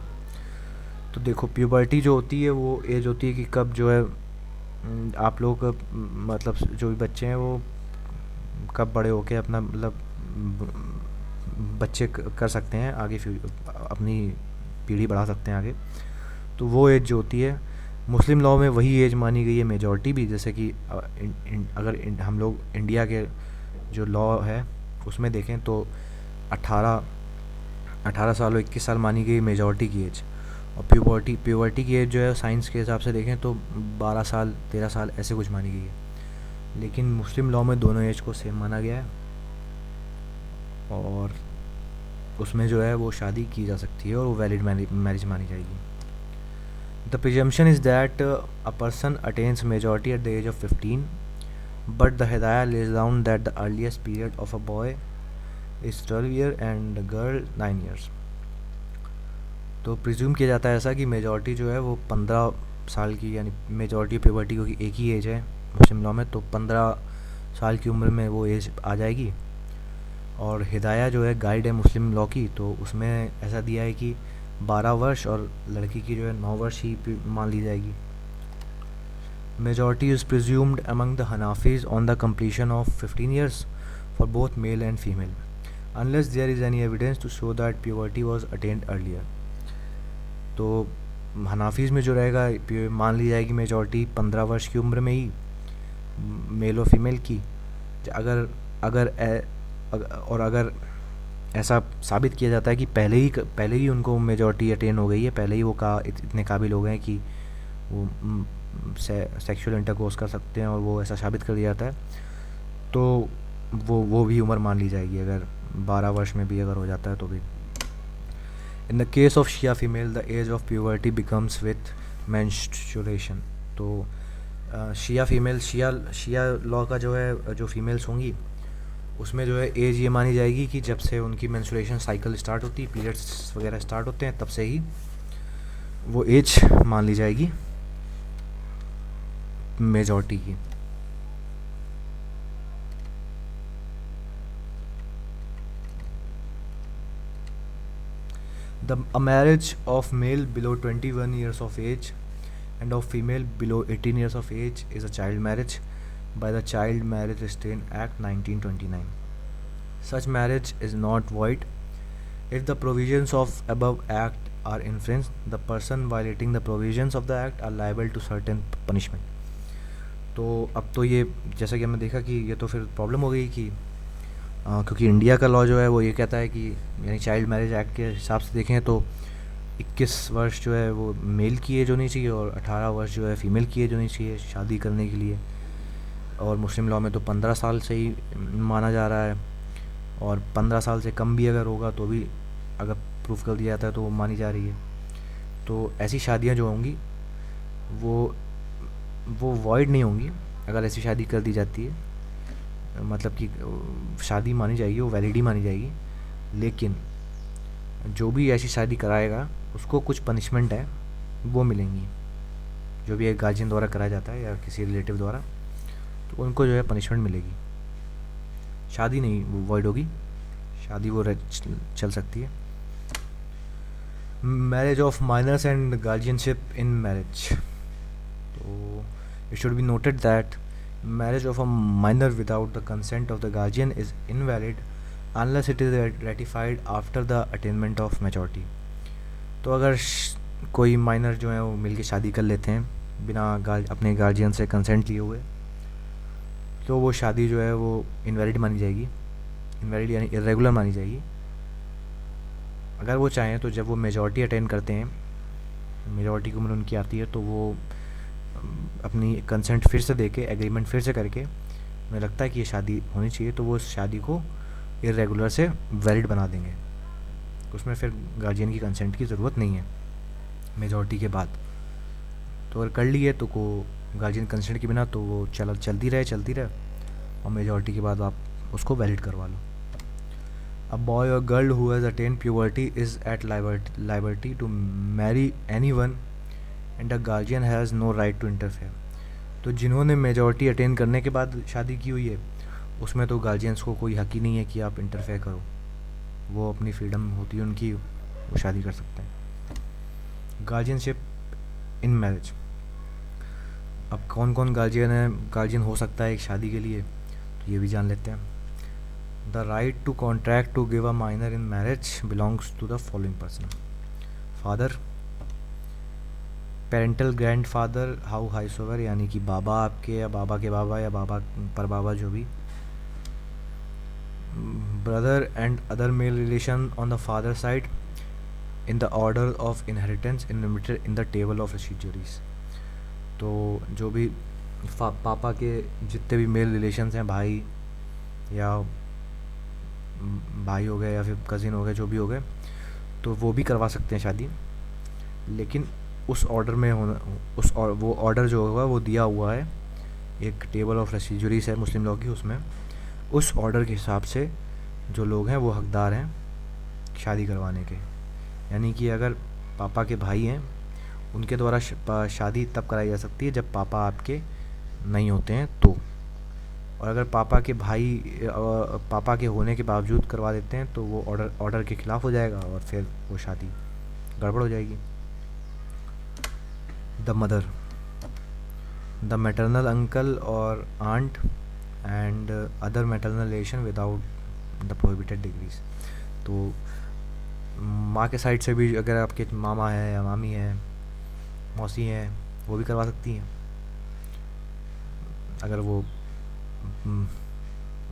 तो देखो प्यूबर्टी जो होती है वो as होती है कि कब जो है आप लोग मतलब जो भी बच्चे हैं वो कब बड़े होके अपना मतलब बच्चे कर सकते हैं, आगे अपनी पीढ़ी बढ़ा सकते हैं आगे. तो वो एज जो होती है मुस्लिम लॉ में वही एज मानी गई है मेजॉरिटी भी. जैसे कि अगर हम लोग इंडिया के जो लॉ है उसमें देखें तो 18 साल और 21 साल मानी गई मेजॉरिटी की एज. और प्यूबर्टी की एज जो है साइंस के हिसाब से देखें तो 12 साल 13 साल ऐसे कुछ मानी गई है. लेकिन मुस्लिम लॉ में दोनों एज को सेम माना गया है, और उसमें जो है वो शादी की जा सकती है और वो वैलिड मैरिज मानी जाएगी. The presumption is that a person attains majority at the age of 15, but the Hidayah lays down that the earliest period of a boy is 12 years and a girl 9 years. तो presume किया जाता है ऐसा कि majority जो है वो 15 साल की, यानी मेजॉरिटी प्यूबर्टी को एक ही एज है मुस्लिम लॉ में, तो 15 साल की उम्र में वो एज आ जाएगी. और हिदाया जो है गाइड है मुस्लिम लॉ की, तो उसमें ऐसा दिया है कि 12 वर्ष और लड़की की जो है 9 वर्ष ही मान ली जाएगी. Majority is presumed among the Hanafis on the completion of 15 years for both male and female, unless there is any evidence to show that puberty was attained earlier. तो हनाफीज़ में जो रहेगा, मान ली जाएगी मेजॉरिटी 15 वर्ष की उम्र में ही, मेल और फीमेल की। अगर अगर ए, और अगर ऐसा साबित किया जाता है कि पहले ही उनको मेजॉरिटी अटेन हो गई है, पहले ही वो इतने काबिल हो गए हैं कि वो सेक्सुअल इंटरकोर्स कर सकते हैं, और वो ऐसा साबित कर दिया जाता है, तो वो भी उम्र मान ली जाएगी, अगर 12 वर्ष में भी अगर हो जाता है तो भी। In the case of Shia female the age of puberty becomes with menstruation. तो शिया फीमेल, शिया लॉ का जो है, जो फीमेल्स होंगी उसमें जो है एज ये मानी जाएगी कि जब से उनकी मेंस्ट्रुएशन साइकिल स्टार्ट होती है, पीरियड्स वगैरह स्टार्ट होते हैं, तब से ही वो एज मान ली जाएगी मेजॉरिटी की। A marriage of male below 21 years of age and of female below 18 years of age is a child marriage by the Child Marriage Restraint Act 1929. Such marriage is not void if the provisions of above act are infringed. The person violating the provisions of the act are liable to certain punishment. तो अब तो ये, जैसा कि हमने देखा कि ये तो फिर प्रॉब्लम हो गई कि क्योंकि इंडिया का लॉ जो है वो ये कहता है कि, यानी चाइल्ड मैरिज एक्ट के हिसाब से देखें तो 21 वर्ष जो है वो मेल की एज होनी चाहिए और 18 वर्ष जो है फीमेल की एज होनी चाहिए शादी करने के लिए। और मुस्लिम लॉ में तो 15 साल से ही माना जा रहा है, और 15 साल से कम भी अगर होगा तो भी अगर प्रूफ कर दिया जाता है तो वो मानी जा रही है। तो ऐसी शादियाँ जो होंगी वो वॉइड नहीं होंगी अगर ऐसी शादी कर दी जाती है, मतलब कि शादी मानी जाएगी, वो वैलिड ही मानी जाएगी। लेकिन जो भी ऐसी शादी कराएगा उसको कुछ पनिशमेंट है वो मिलेंगी, जो भी एक गार्जियन द्वारा कराया जाता है या किसी रिलेटिव द्वारा, तो उनको जो है पनिशमेंट मिलेगी। शादी नहीं वो वॉइड होगी, शादी वो चल सकती है। Marriage of minors and guardianship in marriage. तो it should be noted that marriage of a minor without the consent of the guardian is invalid unless it is ratified after the attainment of maturity. तो अगर कोई minor जो है वो मिलके शादी कर लेते हैं बिना अपने गार्जियन से कंसेंट लिए हुए, तो वो शादी जो है वो इनवैलिड मानी जाएगी, इनवैलिड यानी इरेगुलर मानी जाएगी। अगर वो चाहें तो जब वो मेजॉरिटी अटेन करते हैं, मेजॉरिटी की उम्र उनकी आती है, तो वो अपनी कंसेंट फिर से देके, एग्रीमेंट फिर से करके, मुझे लगता है कि ये शादी होनी चाहिए, तो वो उस शादी को इरेगुलर से वैलिड बना देंगे। उसमें फिर गार्जियन की कंसेंट की ज़रूरत नहीं है मेजॉरिटी के बाद। तो अगर कर लिए तो को गार्जियन कंसेंट के बिना तो वो चलती रहे, और मेजॉरिटी के बाद आप उसको वैलिड करवा लो। अ बॉय और girl who has attain puberty is at liberty to marry anyone and a guardian has no right to interfere. तो जिन्होंने मेजॉरिटी अटेन करने के बाद शादी की हुई है उसमें तो गार्जियंस को कोई हक ही नहीं है कि आप इंटरफेयर करो, वो अपनी फ्रीडम होती है उनकी, वो शादी कर सकते हैं। Guardianship in marriage. अब कौन कौन गार्जियन हो सकता है एक शादी के लिए, तो ये भी जान लेते हैं। The right to contract to give a minor in marriage belongs to the following person: father, paternal grandfather how highsoever, यानी कि बाबा आपके या बाबा के बाबा या बाबा पर बाबा जो भी, brother and other male relation on the father side in the order of inheritance enumerated in the table of residuaries. तो जो भी पापा के जितने भी मेल रिलेशंस हैं, भाई हो गए या फिर कज़िन हो गए, जो भी हो गए, तो वो भी करवा सकते हैं शादी। लेकिन उस ऑर्डर में होना, वो ऑर्डर जो होगा वो दिया हुआ है, एक टेबल ऑफ रेसिड्यूरीज है मुस्लिम लॉ की, उसमें उस ऑर्डर के हिसाब से जो लोग हैं वो हकदार हैं शादी करवाने के। यानी कि अगर पापा के भाई हैं उनके द्वारा शादी तब कराई जा सकती है जब पापा आपके नहीं होते हैं तो, और अगर पापा के भाई पापा के होने के बावजूद करवा देते हैं तो वो ऑर्डर के ख़िलाफ़ हो जाएगा और फिर वो शादी गड़बड़ हो जाएगी। The mother, the maternal uncle और aunt and other maternal relation without the prohibited degrees. तो माँ के साइड से भी अगर आपके मामा है या मामी है, मौसी हैं, वो भी करवा सकती हैं, अगर वो हम्म,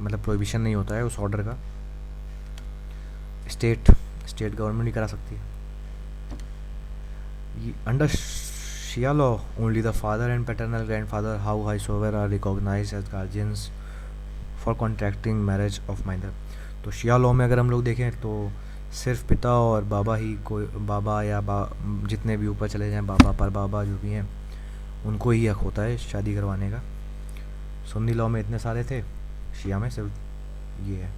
मतलब प्रोहिबिशन नहीं होता है उस ऑर्डर का। स्टेट स्टेट गवर्नमेंट भी करा सकती है। Under Shia law, only the father and paternal grandfather, howsoever, are recognized as guardians for contracting marriage of minor। तो शिया लॉ में अगर हम लोग देखें तो सिर्फ पिता और बाबा ही को, बाबा या जितने भी ऊपर चले जाएं, बाबा पर बाबा जो भी हैं, उनको ही हक होता है शादी करवाने का। सुन्नी लॉ में इतने सारे थे, शिया में सिर्फ ये है।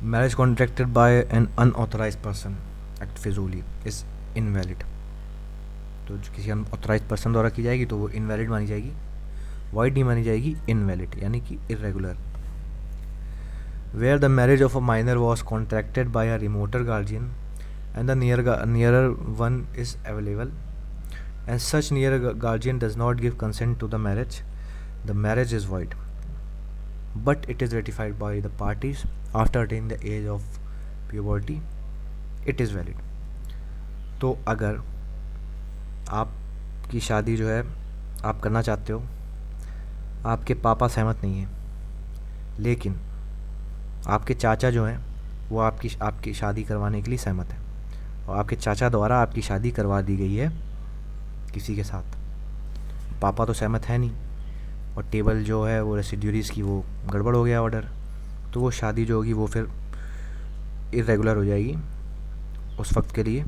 Marriage contracted by an unauthorised person act फिजूली इज़ इनवैलिड। तो जो किसी अनऑथराइज पर्सन द्वारा की जाएगी तो वो इनवैलिड मानी जाएगी, वाइड नहीं मानी जाएगी, इनवैलिड यानी कि irregular. Where the marriage of a minor was contracted by a remoter guardian and the nearer one is available and such near guardian does not give consent to the marriage is void but it is ratified by the parties after attaining the age of puberty, it is valid. तो अगर आपकी शादी जो है आप करना चाहते हो, आपके पापा सहमत नहीं हैं, लेकिन आपके चाचा जो हैं वो आपकी शादी करवाने के लिए सहमत हैं और आपके चाचा द्वारा आपकी शादी करवा दी गई है किसी के साथ। पापा तो सहमत है नहीं और टेबल जो है वो रेसिड्यूरीज़ की वो गड़बड़ हो गया ऑर्डर, तो वो शादी जो होगी वो फिर इरेगुलर हो जाएगी उस वक्त के लिए,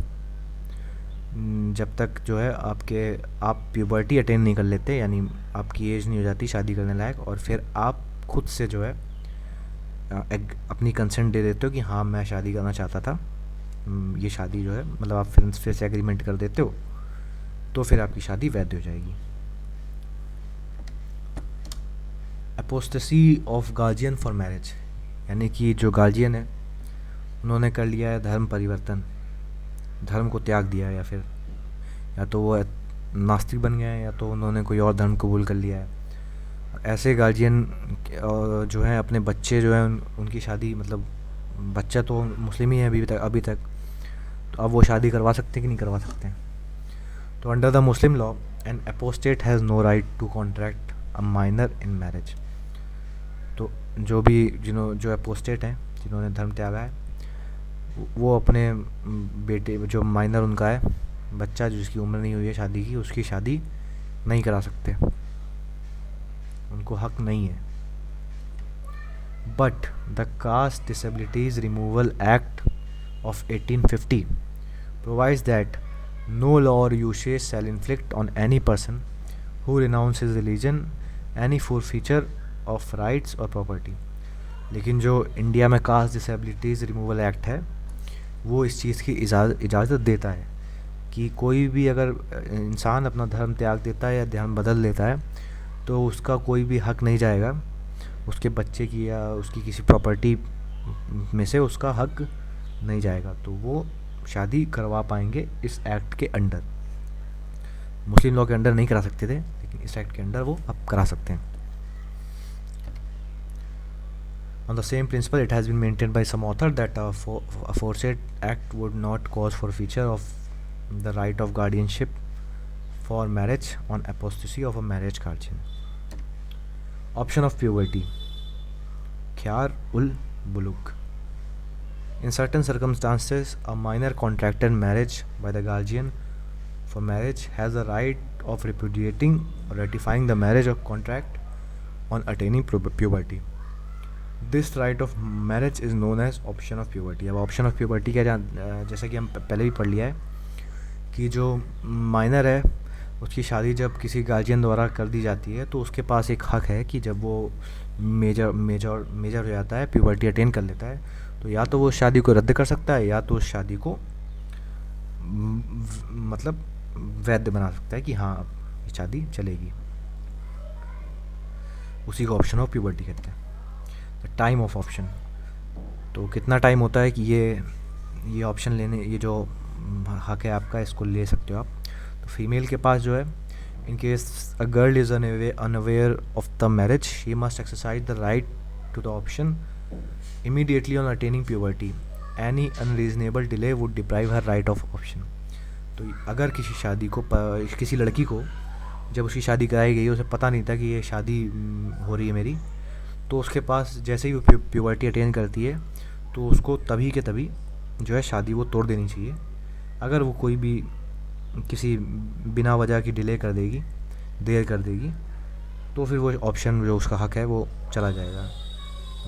जब तक जो है आप प्यूबर्टी अटेन नहीं कर लेते, यानी आपकी एज नहीं हो जाती शादी करने लायक, और फिर आप खुद से जो है अपनी कंसेंट दे देते हो कि हाँ मैं शादी करना चाहता था, ये शादी जो है मतलब आप फिर से एग्रीमेंट कर देते हो, तो फिर आपकी शादी वैध हो जाएगी। Apostasy of guardian for marriage, यानी कि जो गार्जियन है उन्होंने कर लिया है धर्म परिवर्तन, धर्म को त्याग दिया है, या तो वो नास्तिक बन गए हैं या तो उन्होंने कोई और धर्म कबूल कर लिया है। ऐसे गार्जियन जो हैं अपने बच्चे जो हैं उनकी शादी, मतलब बच्चा तो मुस्लिम ही है अभी तक, तो अब वो शादी करवा सकते हैं कि नहीं करवा सकते हैं। तो under the Muslim law an apostate has no right to contract a minor in marriage. तो जो अपोस्टेट हैं, जिन्होंने धर्म त्यागा है, वो अपने बेटे जो माइनर उनका है बच्चा जिसकी उम्र नहीं हुई है शादी की, उसकी शादी नहीं करा सकते, उनको हक नहीं है। But the caste disabilities removal act of 1850 provides that no law or usage shall inflict on any person who renounce his religion any forfeiture of rights or property. लेकिन जो इंडिया में कास्ट डिसेबिलिटीज़ रिमूवल एक्ट है वो इस चीज़ की इजाज़त देता है कि कोई भी अगर इंसान अपना धर्म त्याग देता है या धर्म बदल लेता है तो उसका कोई भी हक नहीं जाएगा, उसके बच्चे की या उसकी किसी प्रॉपर्टी में से उसका हक नहीं जाएगा, तो वो शादी करवा पाएंगे इस एक्ट के अंडर। मुस्लिम लॉ के अंडर नहीं करा सकते थे, लेकिन इस एक्ट के अंडर वो अब करा सकते हैं। On the same principle, it has been maintained by some author that a aforesaid act would not cause forfeiture of the right of guardianship for marriage on apostasy of a marriage guardian. Option of puberty, Khyar ul Buluk. In certain circumstances, a minor contracted marriage by the guardian for marriage has the right of repudiating or ratifying the marriage of contract on attaining puberty. This right of marriage is known as option of puberty. अब option of puberty क्या जैसा कि हम पहले भी पढ़ लिया है कि जो माइनर है उसकी शादी जब किसी गार्जियन द्वारा कर दी जाती है तो उसके पास एक हक है कि जब वो मेजर हो जाता है, प्यूबर्टी अटेन कर लेता है, तो या तो वो शादी को रद्द कर सकता है या तो उस शादी को मतलब वैध बना सकता है कि हाँ ये शादी चलेगी। उसी को ऑप्शन ऑफ प्यूबर्टी कहते हैं। टाइम ऑफ ऑप्शन, तो कितना टाइम होता है कि ये ऑप्शन लेने, ये जो हक है आपका, इसको ले सकते हो आप। तो फीमेल के पास जो है, in case a girl is unaware of the marriage, she must exercise the right to the option immediately on attaining puberty any unreasonable delay would deprive her right of option. तो अगर किसी शादी को किसी लड़की को जब उसकी शादी कराई गई, उसे पता नहीं था कि ये शादी हो रही है मेरी, तो उसके पास जैसे ही वो प्यूबर्टी अटेन करती है तो उसको तभी के तभी जो है शादी वो तोड़ देनी चाहिए। अगर वो कोई भी किसी बिना वजह की डिले कर देगी, देर कर देगी, तो फिर वो ऑप्शन जो उसका हक है वो चला जाएगा,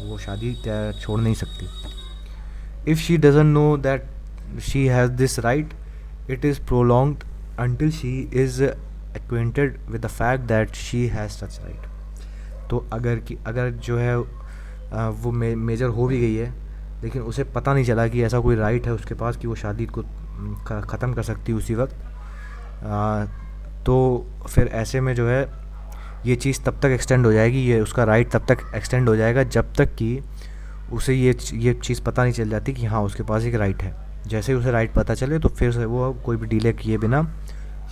वो शादी छोड़ नहीं सकती। If she doesn't know that she has this right, it is prolonged until she is acquainted with the fact that she has such right। तो अगर जो है वो मेजर हो भी गई है, लेकिन उसे पता नहीं चला कि ऐसा कोई राइट है उसके पास कि वो शादी को ख़त्म कर सकती उसी वक्त, तो फिर ऐसे में जो है ये चीज़ तब तक एक्सटेंड हो जाएगी, ये उसका राइट तब तक एक्सटेंड हो जाएगा जब तक कि उसे ये चीज़ पता नहीं चल जाती कि हाँ उसके पास एक राइट है। जैसे ही उसे राइट पता चले तो फिर से वो कोई भी डिले किए बिना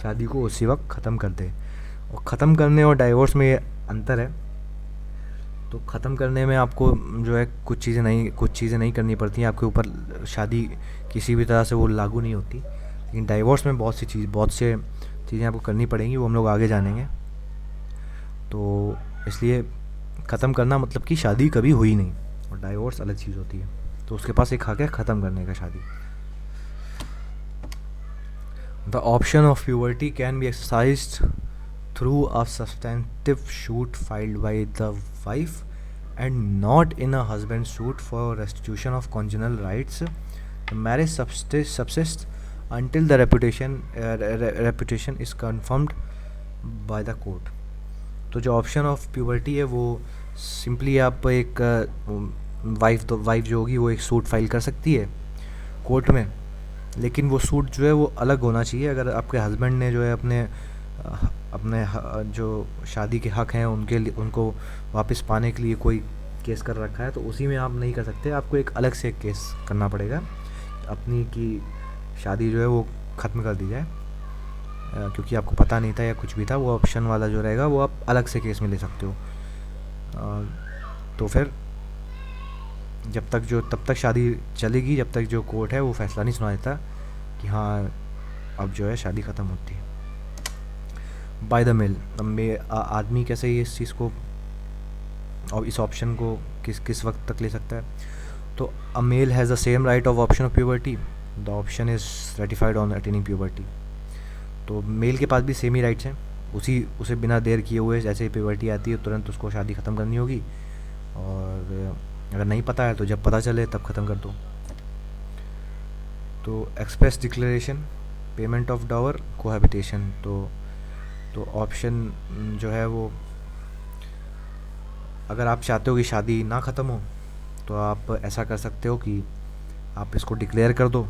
शादी को उसी वक्त ख़त्म कर दे। और ख़त्म करने और डाइवोर्स में ये अंतर है। तो ख़त्म करने में आपको जो है कुछ चीज़ें नहीं करनी पड़ती हैं, आपके ऊपर शादी किसी भी तरह से वो लागू नहीं होती। लेकिन डाइवोर्स में बहुत से चीज़ें आपको करनी पड़ेंगी, वो हम लोग आगे जानेंगे। तो इसलिए ख़त्म करना मतलब कि शादी कभी हुई नहीं, और डाइवोर्स अलग चीज़ होती है। तो उसके पास एक हक है ख़त्म करने का शादी। The option of puberty can be exercised through a substantive suit filed by the wife and not in a husband's suit for restitution of conjugal rights. The marriage subsists until the reputation is confirmed by the court। तो जो option of puberty है वो simply आप एक wife जो होगी वो एक सूट फाइल कर सकती है कोर्ट में, लेकिन वो सूट जो है वो अलग होना चाहिए। अगर आपके हस्बैंड ने जो है अपने जो शादी के हक़ हैं उनको वापस पाने के लिए कोई केस कर रखा है, तो उसी में आप नहीं कर सकते, आपको एक अलग से केस करना पड़ेगा अपनी की शादी जो है वो ख़त्म कर दी जाए। क्योंकि आपको पता नहीं था या कुछ भी था, वो ऑप्शन वाला जो रहेगा वो आप अलग से केस में ले सकते हो। तो फिर तब तक शादी चलेगी जब तक जो कोर्ट है वो फैसला नहीं सुना देता कि हाँ अब जो है शादी ख़त्म होती है। बाय द मेल, आदमी कैसे ये इस चीज़ को और इस ऑप्शन को किस वक्त तक ले सकता है? तो a male has the same right of option of puberty, the option is ratified on attaining puberty. तो मेल के पास भी सेम ही राइट्स हैं, उसे बिना देर किए हुए जैसे ही प्यूबर्टी आती है तुरंत उसको शादी ख़त्म करनी होगी, और अगर नहीं पता है तो जब पता चले तब ख़त्म कर दो। तो express declaration, payment of डॉवर, cohabitation. तो ऑप्शन जो है वो अगर आप चाहते हो कि शादी ना ख़त्म हो तो आप ऐसा कर सकते हो कि आप इसको डिक्लेयर कर दो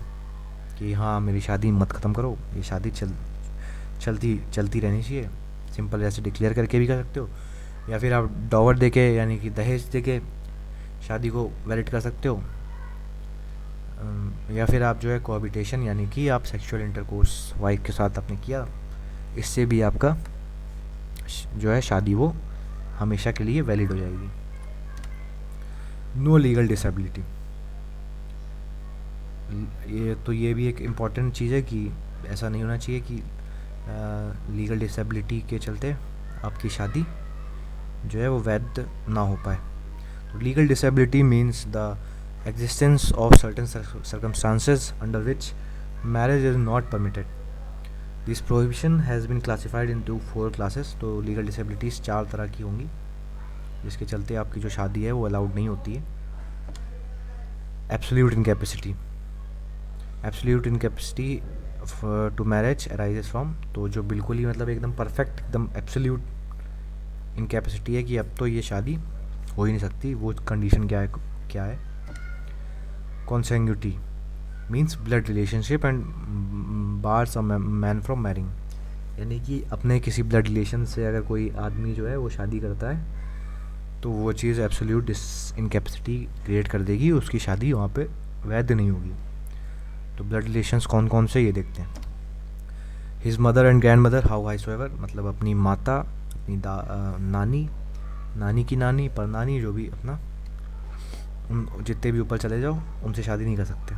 कि हाँ मेरी शादी मत ख़त्म करो, ये शादी चलती रहनी चाहिए। सिंपल ऐसे डिक्लेयर करके भी कर सकते हो, या फिर आप डॉवर देके यानी कि दहेज देके शादी को वैलिड कर सकते हो, या फिर आप जो है कोहैबिटेशन यानी कि आप सेक्सुअल इंटरकोर्स वाइफ के साथ आपने किया, इससे भी आपका जो है शादी वो हमेशा के लिए वैलिड हो जाएगी। नो लीगल डिसेबिलिटी, ये भी एक इम्पॉर्टेंट चीज़ है कि ऐसा नहीं होना चाहिए कि लीगल डिसेबिलिटी के चलते आपकी शादी जो है वो वैध ना हो पाए। तो legal disability means the existence of certain circumstances under which marriage is not permitted. This prohibition has been classified into 4 classes. तो लीगल डिसेबिलिटीज़ 4 तरह की होंगी जिसके चलते आपकी जो शादी है वो अलाउड नहीं होती है। Absolute incapacity, absolute incapacity to marriage arises from, तो जो बिल्कुल ही मतलब एकदम परफेक्ट एकदम एब्सोल्यूट इनकैपेसिटी है कि अब तो ये शादी हो ही नहीं सकती। वो कंडीशन क्या है? Consanguinity means blood relationship and bars a man from marrying, यानी कि अपने किसी ब्लड रिलेशन से अगर कोई आदमी जो है वो शादी करता है तो वो चीज़ एब्सोल्यूट इनकैपेसिटी क्रिएट कर देगी, उसकी शादी वहाँ पे वैध नहीं होगी। तो ब्लड रिलेशंस कौन कौन से ये देखते हैं। His mother and grandmother how highsoever, मतलब अपनी माता, अपनी नानी की नानी, परनानी, जो भी अपना उन जितने भी ऊपर चले जाओ उनसे शादी नहीं कर सकते।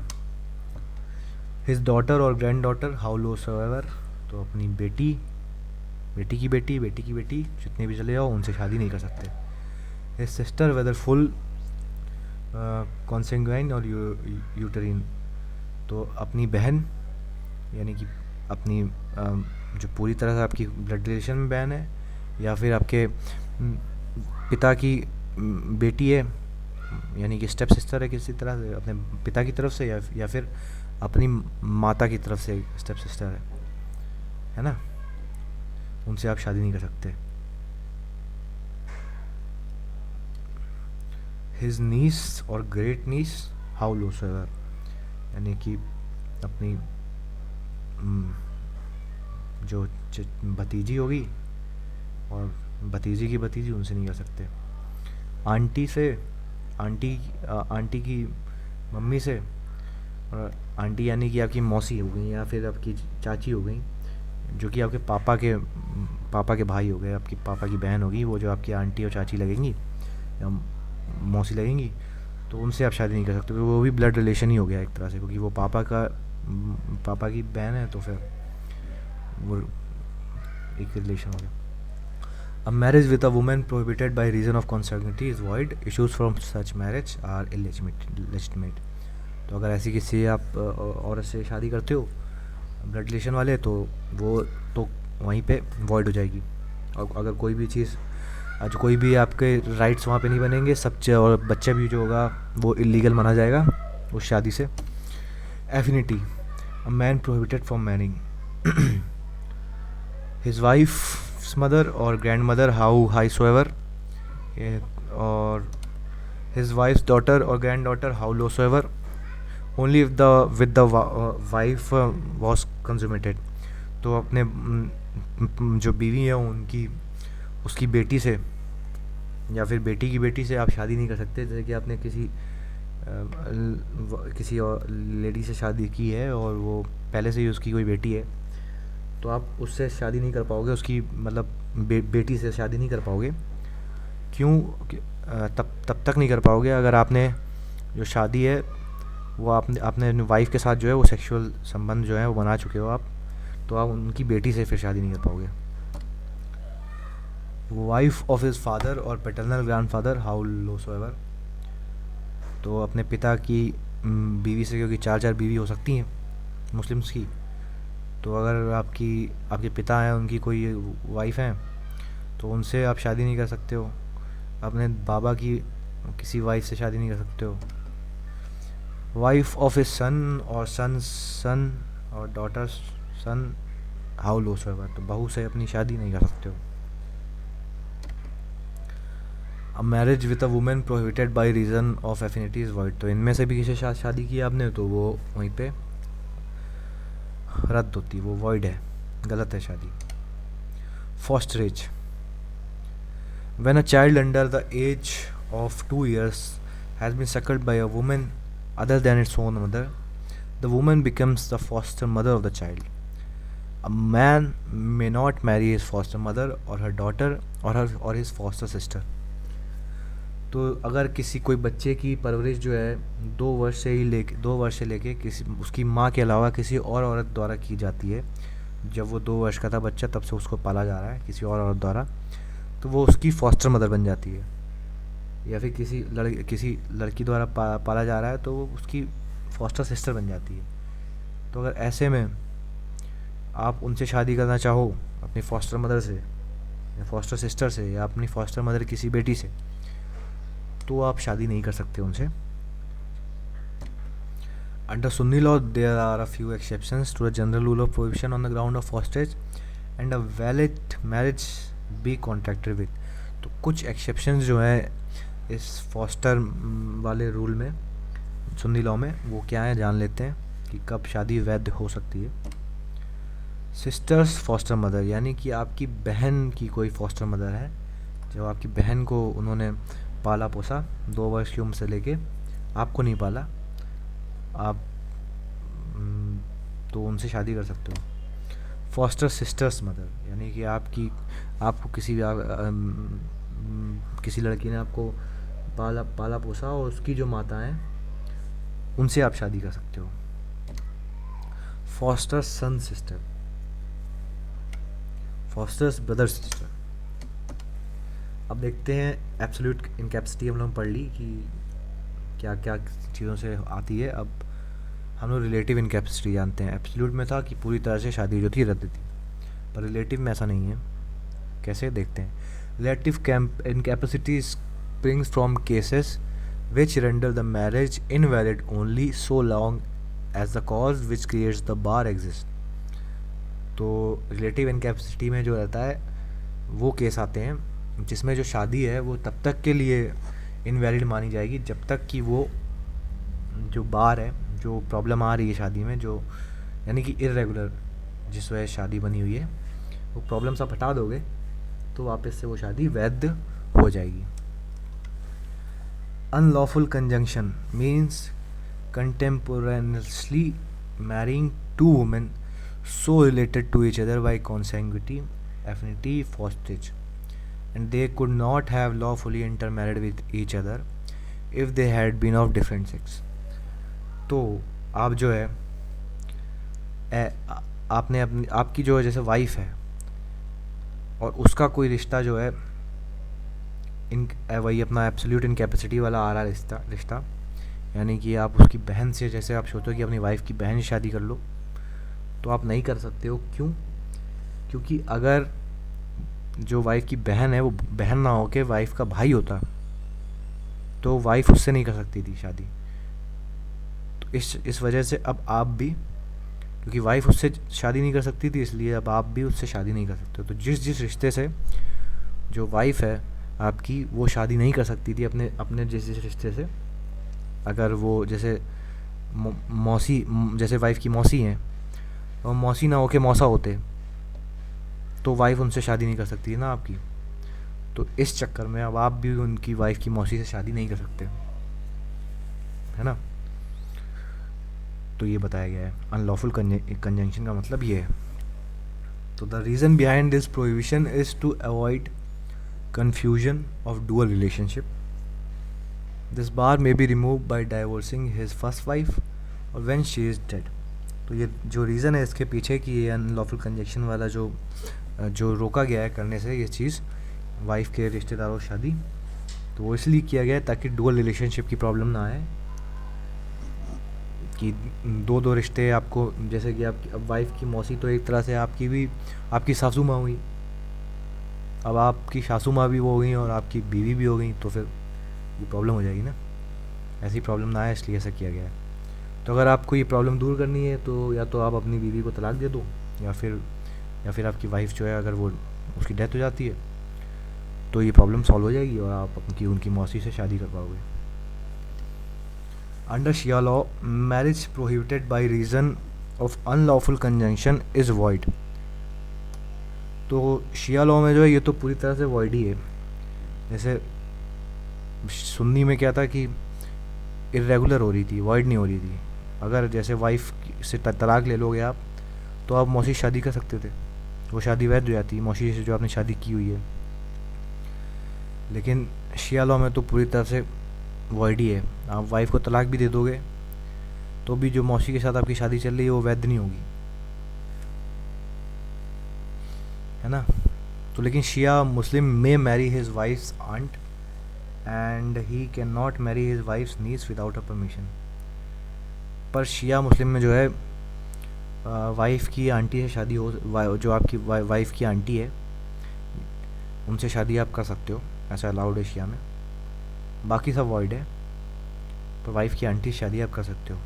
His daughter or granddaughter how low सोएवर, तो अपनी बेटी, बेटी की बेटी, बेटी की बेटी, जितने भी चले जाओ उनसे शादी नहीं कर सकते। हिज सिस्टर वेदर फुल कॉन्सेंग्वाइन और यूटरीन, तो अपनी बहन यानी कि अपनी जो पूरी तरह से आपकी ब्लड रिलेशन में बहन है, या फिर आपके पिता की बेटी है, यानी कि स्टेप सिस्टर है किसी तरह से अपने पिता की तरफ से, या फिर अपनी माता की तरफ से स्टेप सिस्टर है ना, उनसे आप शादी नहीं कर सकते। हिज नीस और ग्रेट नीस हाउ लो सोएवर, यानी कि अपनी जो भतीजी होगी और भतीजी की भतीजी, उनसे नहीं कर सकते। आंटी से, आंटी की मम्मी से, और आंटी यानी कि आपकी मौसी हो गई या फिर आपकी चाची हो गई, जो कि आपके पापा के भाई हो गए, आपकी पापा की बहन होगी, वो जो आपकी आंटी और चाची लगेंगी या मौसी लगेंगी, तो उनसे आप शादी नहीं कर सकते, क्योंकि वो भी ब्लड रिलेशन ही हो गया एक तरह से, क्योंकि वो पापा की बहन है, तो फिर वो एक रिलेशन हो गया। A marriage with a woman prohibited by reason of consanguinity is void. Issues from such marriage are illegitimate. तो अगर ऐसी किसी आप औरत से शादी करते हो ब्लड रिलेशन वाले, तो वो तो वहीं पे वॉइड हो जाएगी। और अगर कोई भी चीज़, आज कोई भी आपके राइट्स वहाँ पे नहीं बनेंगे, सब और बच्चा भी जो होगा वो इलीगल माना जाएगा उस शादी से। Affinity, a man prohibited from marrying his wife's mother or grandmother how high soever, or his wife's daughter or granddaughter how low soever, only if the with the wife was consummated, तो अपने जो बीवी है उनकी, उसकी बेटी से या फिर बेटी की बेटी से आप शादी नहीं कर सकते। जैसे कि आपने किसी और लेडी से शादी की है और वो पहले से ही उसकी कोई बेटी है, तो आप उससे शादी नहीं कर पाओगे, उसकी मतलब बेटी से शादी नहीं कर पाओगे। क्यों? तब तक नहीं कर पाओगे अगर आपने जो शादी है वो आपने अपनी वाइफ के साथ जो है वो सेक्सुअल संबंध जो है वो बना चुके हो आप, तो आप उनकी बेटी से फिर शादी नहीं कर पाओगे। वाइफ ऑफ हिज फादर और पैटर्नल ग्रैंडफादर हाउ लो सोएवर, तो अपने पिता की बीवी से, क्योंकि 4 बीवी हो सकती हैं मुस्लिम्स की, तो अगर आपके पिता हैं उनकी कोई वाइफ हैं तो उनसे आप शादी नहीं कर सकते हो। अपने बाबा की किसी वाइफ से शादी नहीं कर सकते हो। वाइफ ऑफ हिज सन और सन और डॉटर सन हाउ लो सोएवर, तो बहू से अपनी शादी नहीं कर सकते हो। A marriage with a women prohibited by reason of affinity is void, तो इनमें से भी किसी साथ शादी की आपने तो वो वहीं पे रद्द होती, वो वॉइड है, गलत है शादी। Fosterage, when a child under the age of 2 years has been suckled by a woman other than its own mother, the woman becomes the foster mother of the child. A man may not marry his foster mother or her daughter or his foster sister. तो अगर किसी कोई बच्चे की परवरिश जो है 2 वर्ष से लेके किसी उसकी माँ के अलावा किसी और औरत द्वारा की जाती है, जब वो 2 वर्ष का था बच्चा तब से उसको पाला जा रहा है किसी और औरत द्वारा, तो वो उसकी फॉस्टर मदर बन जाती है। या फिर किसी लड़की द्वारा पाला जा रहा है तो वो उसकी फॉस्टर सिस्टर बन जाती है। तो अगर ऐसे में आप उनसे शादी करना चाहो अपनी फॉस्टर मदर से या फॉस्टर सिस्टर से या अपनी फॉस्टर मदर किसी बेटी से, तो आप शादी नहीं कर सकते उनसे। Under Sunni law there are a few exceptions to the general rule of prohibition on the ground of fosterage and a valid marriage be contracted with, तो कुछ एक्सेप्शंस जो है इस फॉस्टर वाले रूल में, सुन्नी लॉ में, वो क्या है जान लेते हैं कि कब शादी वैध हो सकती है। सिस्टर्स फॉस्टर मदर, यानी कि आपकी बहन की कोई फॉस्टर मदर है, जब आपकी बहन को उन्होंने पाला पोसा 2 वर्ष की उम्र से लेके, आपको नहीं पाला, आप तो उनसे शादी कर सकते हो। फॉस्टर सिस्टर्स मदर, यानी कि आपको किसी लड़की ने आपको पाला पाला पोसा और उसकी जो माता हैं उनसे आप शादी कर सकते हो। फॉस्टर सन सिस्टर, फॉस्टर्स ब्रदर सिस्टर। अब देखते हैं एब्सोल्यूट इनकैपेसिटी हम लोग पढ़ ली कि क्या क्या चीज़ों से आती है। अब हम लोग रिलेटिव इनकैपेसिटी जानते हैं। एब्सोल्यूट में था कि पूरी तरह से शादी जो थी रद्द थी, पर रिलेटिव में ऐसा नहीं है। कैसे देखते हैं। Relative incapacity springs from cases which render the marriage invalid only so long as the cause which creates the bar exists। तो रिलेटिव इनकैपेसिटी में जो रहता है वो केस आते हैं जिसमें जो शादी है वो तब तक के लिए इनवैलिड मानी जाएगी जब तक कि वो जो बार है, जो प्रॉब्लम आ रही है शादी में, जो यानी कि इर्रेगुलर जिस वजह से शादी बनी हुई है, वो प्रॉब्लम्स आप हटा दोगे तो वापस से वो शादी वैध हो जाएगी। Unlawful conjunction means contemporaneously marrying two women so related to each other by consanguinity, affinity, fosterage, and they could not have lawfully intermarried with each other if they had been of different sex। तो आप जो है आपने अपनी आपकी जो है जैसे वाइफ है और उसका कोई रिश्ता जो है इन वही अपना एब्सोल्यूट इनकैपेसिटी वाला आ रहा रिश्ता, यानी कि आप उसकी बहन से, जैसे आप सोचो कि अपनी वाइफ की बहन से शादी कर लो, तो आप नहीं कर सकते हो। क्यों? क्योंकि अगर जो वाइफ की बहन है वो बहन ना हो के वाइफ का भाई होता तो वाइफ उससे नहीं कर सकती थी शादी। तो इस वजह से अब आप भी, क्योंकि वाइफ उससे शादी नहीं कर सकती थी, इसलिए अब आप भी उससे शादी नहीं कर सकते। तो जिस रिश्ते से जो वाइफ है आपकी वो शादी नहीं कर सकती थी अपने जिस रिश्ते से, अगर वो जैसे मौसी, जैसे वाइफ की मौसी हैं और मौसी ना होके मौसा होते तो वाइफ उनसे शादी नहीं कर सकती ना आपकी। तो इस चक्कर में अब आप भी उनकी वाइफ की मौसी से शादी नहीं कर सकते, है ना। तो ये बताया गया है। अनलॉफुल कंजंक्शन का मतलब ये है। तो the reason behind this prohibition is to avoid confusion of dual relationship. This bar may be removed by divorcing his first wife or when she is dead। तो ये जो रीज़न है इसके पीछे कि ये अनलॉफुल कंजंक्शन वाला जो रोका गया है करने से ये चीज़, वाइफ के रिश्तेदारों की शादी, तो वो इसलिए किया गया है ताकि डुअल रिलेशनशिप की प्रॉब्लम ना आए, कि दो रिश्ते आपको, जैसे कि आपकी अब वाइफ की मौसी तो एक तरह से आपकी भी आपकी सासू माँ हुई, अब आपकी सासू माँ भी वो हो गई और आपकी बीवी भी हो गई, तो फिर ये प्रॉब्लम हो जाएगी ना। ऐसी प्रॉब्लम ना आए इसलिए ऐसा किया गया है। तो अगर आपको ये प्रॉब्लम दूर करनी है तो या तो आप अपनी बीवी को तलाक दे दो, या फिर आपकी वाइफ जो है अगर वो उसकी डेथ हो जाती है तो ये प्रॉब्लम सॉल्व हो जाएगी और आप उनकी मौसी से शादी कर पाओगे। Under Shia law marriage prohibited by reason of unlawful conjunction is void. तो शिया लॉ में जो है ये तो पूरी तरह से वॉइड ही है। जैसे सुन्नी में क्या था कि इरेगुलर हो रही थी, वॉइड नहीं हो रही थी। अगर जैसे वाइफ से तलाक ले लोगे आप तो आप मौसी शादी कर सकते थे, वो शादी वैध हो जाती है मौसी से जो आपने शादी की हुई है। लेकिन शिया लॉ में तो पूरी तरह से वॉइड ही है। आप वाइफ को तलाक भी दे दोगे तो भी जो मौसी के साथ आपकी शादी चल रही है वो वैध नहीं होगी, है ना। तो लेकिन Shia Muslim may marry his wife's aunt and he can not marry his wife's niece without a permission. पर शिया मुस्लिम में जो है वाइफ की आंटी से शादी हो, जो आपकी वाइफ की आंटी है उनसे शादी आप कर सकते हो, ऐसा अलाउड है शिया में। बाकी सब वॉइड है, पर वाइफ की आंटी से शादी आप कर सकते हो।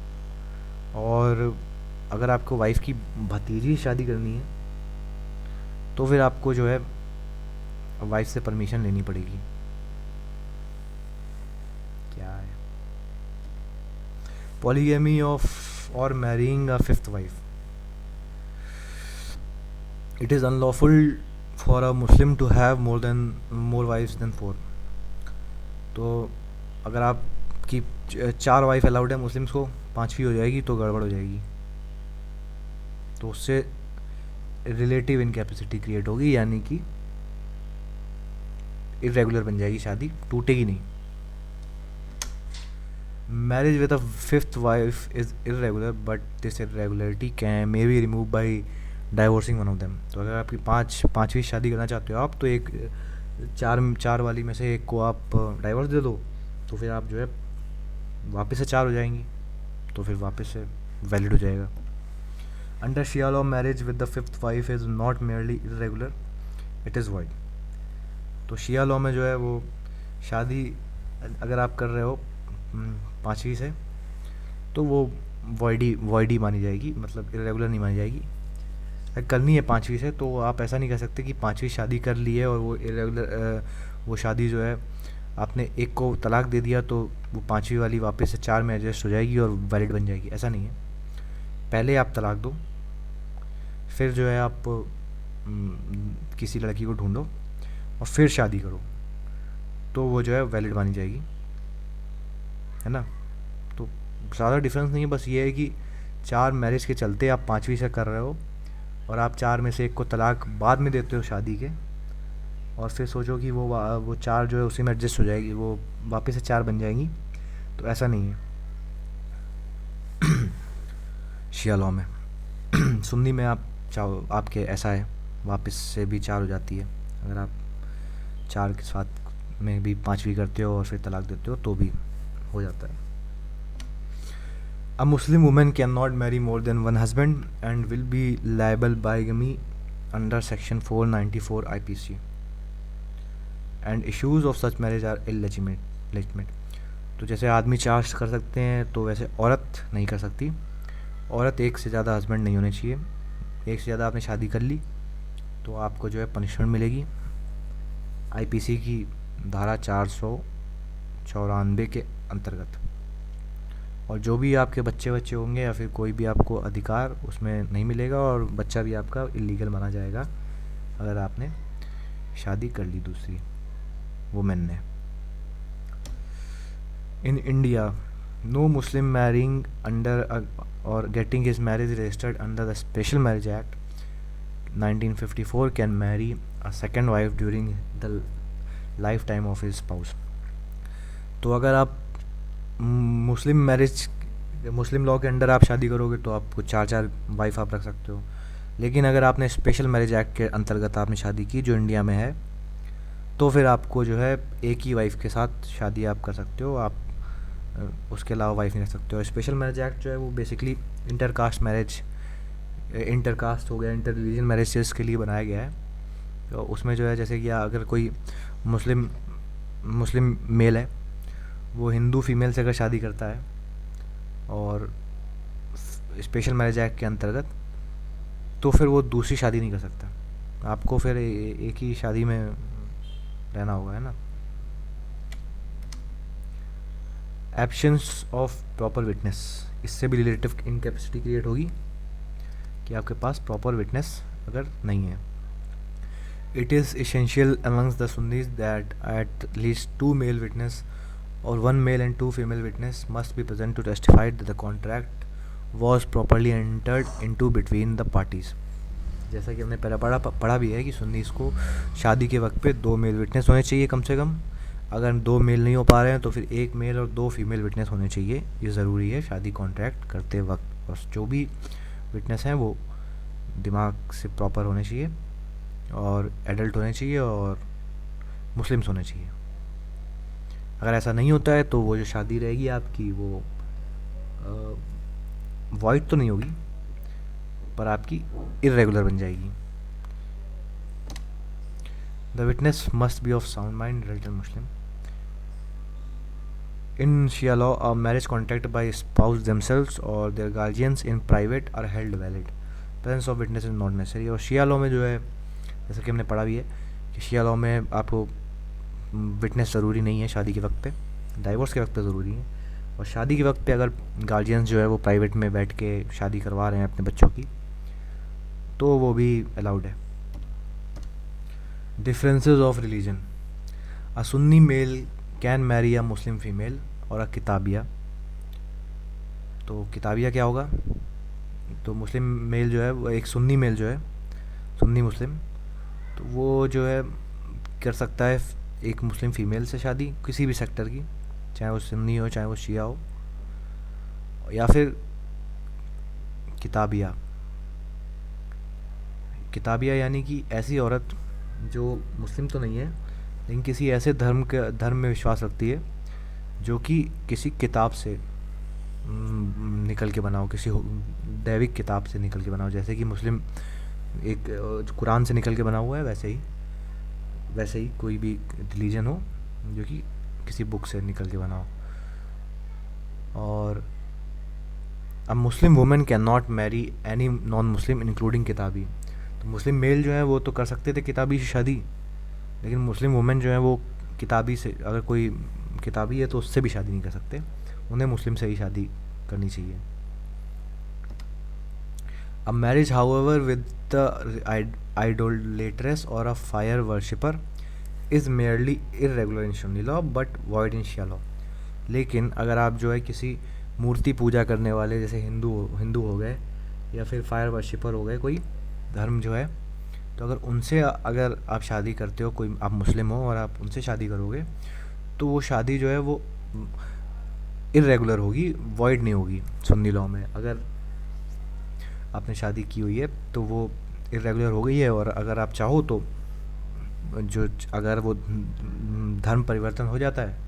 और अगर आपको वाइफ की भतीजी से शादी करनी है तो फिर आपको जो है वाइफ से परमिशन लेनी पड़ेगी। क्या है पॉलीगैमी ऑफ और marrying a fifth wife. It is unlawful for a Muslim to have more wives than 4। तो अगर आपकी 4 वाइफ अलाउड है मुस्लिम्स को, 5वीं हो जाएगी तो गड़बड़ हो जाएगी, तो उससे रिलेटिव इनकैपेसिटी क्रिएट होगी, यानी कि इरेगुलर बन जाएगी शादी, टूटेगी नहीं। Marriage with a fifth wife is irregular but this irregularity can may be remove by divorcing one of them. तो अगर आपकी पाँचवीं शादी करना चाहते हो आप, तो एक चार चार वाली में से एक को आप डाइवोर्स दे दो, तो फिर आप जो है वापस से चार हो जाएंगी, तो फिर वापस से वैलिड हो जाएगा। Under Shia law marriage with the fifth wife is not merely irregular, it is void. तो शिया लॉ में जो है वो शादी अगर आप कर रहे हो पाँचवीं से, तो वो वॉइडी मानी जाएगी, मतलब इरेगुलर नहीं मानी जाएगी। अगर करनी है पाँचवीं से, तो आप ऐसा नहीं कह सकते कि पाँचवीं शादी कर ली है और वो इरेगुलर वो शादी जो है आपने एक को तलाक दे दिया, तो वो पाँचवीं वाली वापस से चार में एडजस्ट हो जाएगी और वैलिड बन जाएगी, ऐसा नहीं है। पहले आप तलाक दो, फिर जो है आप किसी लड़की को ढूंढो और फिर शादी करो, तो वो जो है वैलिड मानी जाएगी, है ना। तो ज़्यादा डिफरेंस नहीं है, बस ये है कि चार मैरिज के चलते आप पाँचवीं से कर रहे हो और आप चार में से एक को तलाक बाद में देते हो शादी के, और फिर सोचो कि वो चार जो है उसी में एडजस्ट हो जाएगी, वो वापस से चार बन जाएंगी, तो ऐसा नहीं है शिया लॉ में। सुन्नी में आप चाहो आपके ऐसा है, वापस से भी चार हो जाती है, अगर आप चार के साथ में भी पाँचवीं करते हो और फिर तलाक देते हो तो भी हो जाता है। A Muslim woman cannot marry more than one husband and will be liable bigamy under section 494 IPC and issues of such marriage are illegitimate। तो जैसे आदमी चार कर सकते हैं, तो वैसे औरत नहीं कर सकती। औरत एक से ज़्यादा हस्बैंड नहीं होने चाहिए। एक से ज़्यादा आपने शादी कर ली तो आपको जो है पनिशमेंट मिलेगी आईपीसी की धारा 494 के अंतर्गत। और जो भी आपके बच्चे होंगे या फिर कोई भी आपको अधिकार उसमें नहीं मिलेगा, और बच्चा भी आपका इलीगल माना जाएगा अगर आपने शादी कर ली दूसरी वुमेन ने। In India no Muslim marrying under or getting his marriage registered under the special marriage act 1954 can marry a second wife during the lifetime of his spouse. तो अगर आप मुस्लिम लॉ के अंडर आप शादी करोगे तो आपको चार वाइफ आप रख सकते हो। लेकिन अगर आपने स्पेशल मैरिज एक्ट के अंतर्गत आपने शादी की जो इंडिया में है, तो फिर आपको जो है एक ही वाइफ के साथ शादी आप कर सकते हो, आप उसके अलावा वाइफ नहीं रख सकते हो। स्पेशल मैरिज एक्ट जो है वो बेसिकली इंटरकास्ट हो गया, इंटर रिलीजन मैरिजेस के लिए बनाया गया है। तो उसमें जो है जैसे कि अगर कोई मुस्लिम मेल है, वो हिंदू फीमेल से अगर शादी करता है और स्पेशल मैरिज एक्ट के अंतर्गत, तो फिर वो दूसरी शादी नहीं कर सकता, आपको फिर एक ही शादी में रहना होगा, है ना। एब्सेंस ऑफ प्रॉपर विटनेस, इससे भी रिलेटिव इनकैपेसिटी क्रिएट होगी कि आपके पास प्रॉपर विटनेस अगर नहीं है। It is essential amongst the Sunnis that at least 2 male witness or 1 male and 2 female witness must be present to testify that the contract was properly entered into between the parties। जैसा कि हमने पहले पढ़ा भी है कि सुन्नीस को शादी के वक्त पे 2 मेल विटनेस होने चाहिए कम से कम। अगर 2 मेल नहीं हो पा रहे हैं तो फिर 1 मेल और 2 फीमेल विटनेस होने चाहिए, ये ज़रूरी है शादी कॉन्ट्रैक्ट करते वक्त। और जो भी विटनेस हैं वो दिमाग से प्रॉपर होने चाहिए और एडल्ट होने चाहिए और मुस्लिम्स होने चाहिए। अगर ऐसा नहीं होता है तो वो जो शादी रहेगी आपकी वो वॉइड तो नहीं होगी, पर आपकी इरेगुलर बन जाएगी। The witness must be of sound mind, related Muslim. In Shia law a marriage contract by spouse themselves or their guardians in private are held valid, presence of witness is not necessary. और Shia law में जो है जैसा कि हमने पढ़ा भी है कि शिया लॉ में आपको विटनेस ज़रूरी नहीं है शादी के वक्त पे, डाइवोर्स के वक्त पे ज़रूरी है। और शादी के वक्त पे अगर गार्जियंस जो है वो प्राइवेट में बैठ के शादी करवा रहे हैं अपने बच्चों की, तो वो भी अलाउड है। Differences of religion, a Sunni mail can marry a Muslim female और अ किताबिया। तो किताबिया क्या होगा, तो मुस्लिम मेल जो है वो एक सुन्नी मेल जो है सुन्नी मुस्लिम, तो वो जो है कर सकता है एक मुस्लिम फ़ीमेल से शादी किसी भी सेक्टर की, चाहे वो सुन्नी हो चाहे वो शिया हो, या फिर किताबिया। किताबिया यानी कि ऐसी औरत जो मुस्लिम तो नहीं है लेकिन किसी ऐसे धर्म में विश्वास रखती है जो कि किसी किताब से निकल के बना हो, किसी दैविक किताब से निकल के बना हो। जैसे कि मुस्लिम एक कुरान से निकल के बना हुआ है, वैसे ही कोई भी रिलीजन हो जो कि किसी बुक से निकल के बना हो। और a Muslim women can not marry any non Muslim including किताबी। तो मुस्लिम मेल जो है वो तो कर सकते थे किताबी से शादी, लेकिन मुस्लिम वुमेन जो है वो किताबी से, अगर कोई किताबी है तो उससे भी शादी नहीं कर सकते, उन्हें मुस्लिम से ही शादी करनी चाहिए। A marriage, however, with the idolatress or a fire worshipper is merely irregular in Sunni law but void in Shia law। लेकिन अगर आप जो है किसी मूर्ति पूजा करने वाले, जैसे हिंदू हो गए या फिर फायर वर्शिपर हो गए, कोई धर्म जो है, तो अगर आप शादी करते हो, कोई आप मुस्लिम हो और आप उनसे शादी करोगे तो वो शादी जो है वो इर्रेगुलर होगी, वॉइड नहीं होगी सुन्नी लॉ में। अगर आपने शादी की हुई है तो वो इर्रेगुलर हो गई है, और अगर आप चाहो तो अगर वो धर्म परिवर्तन हो जाता है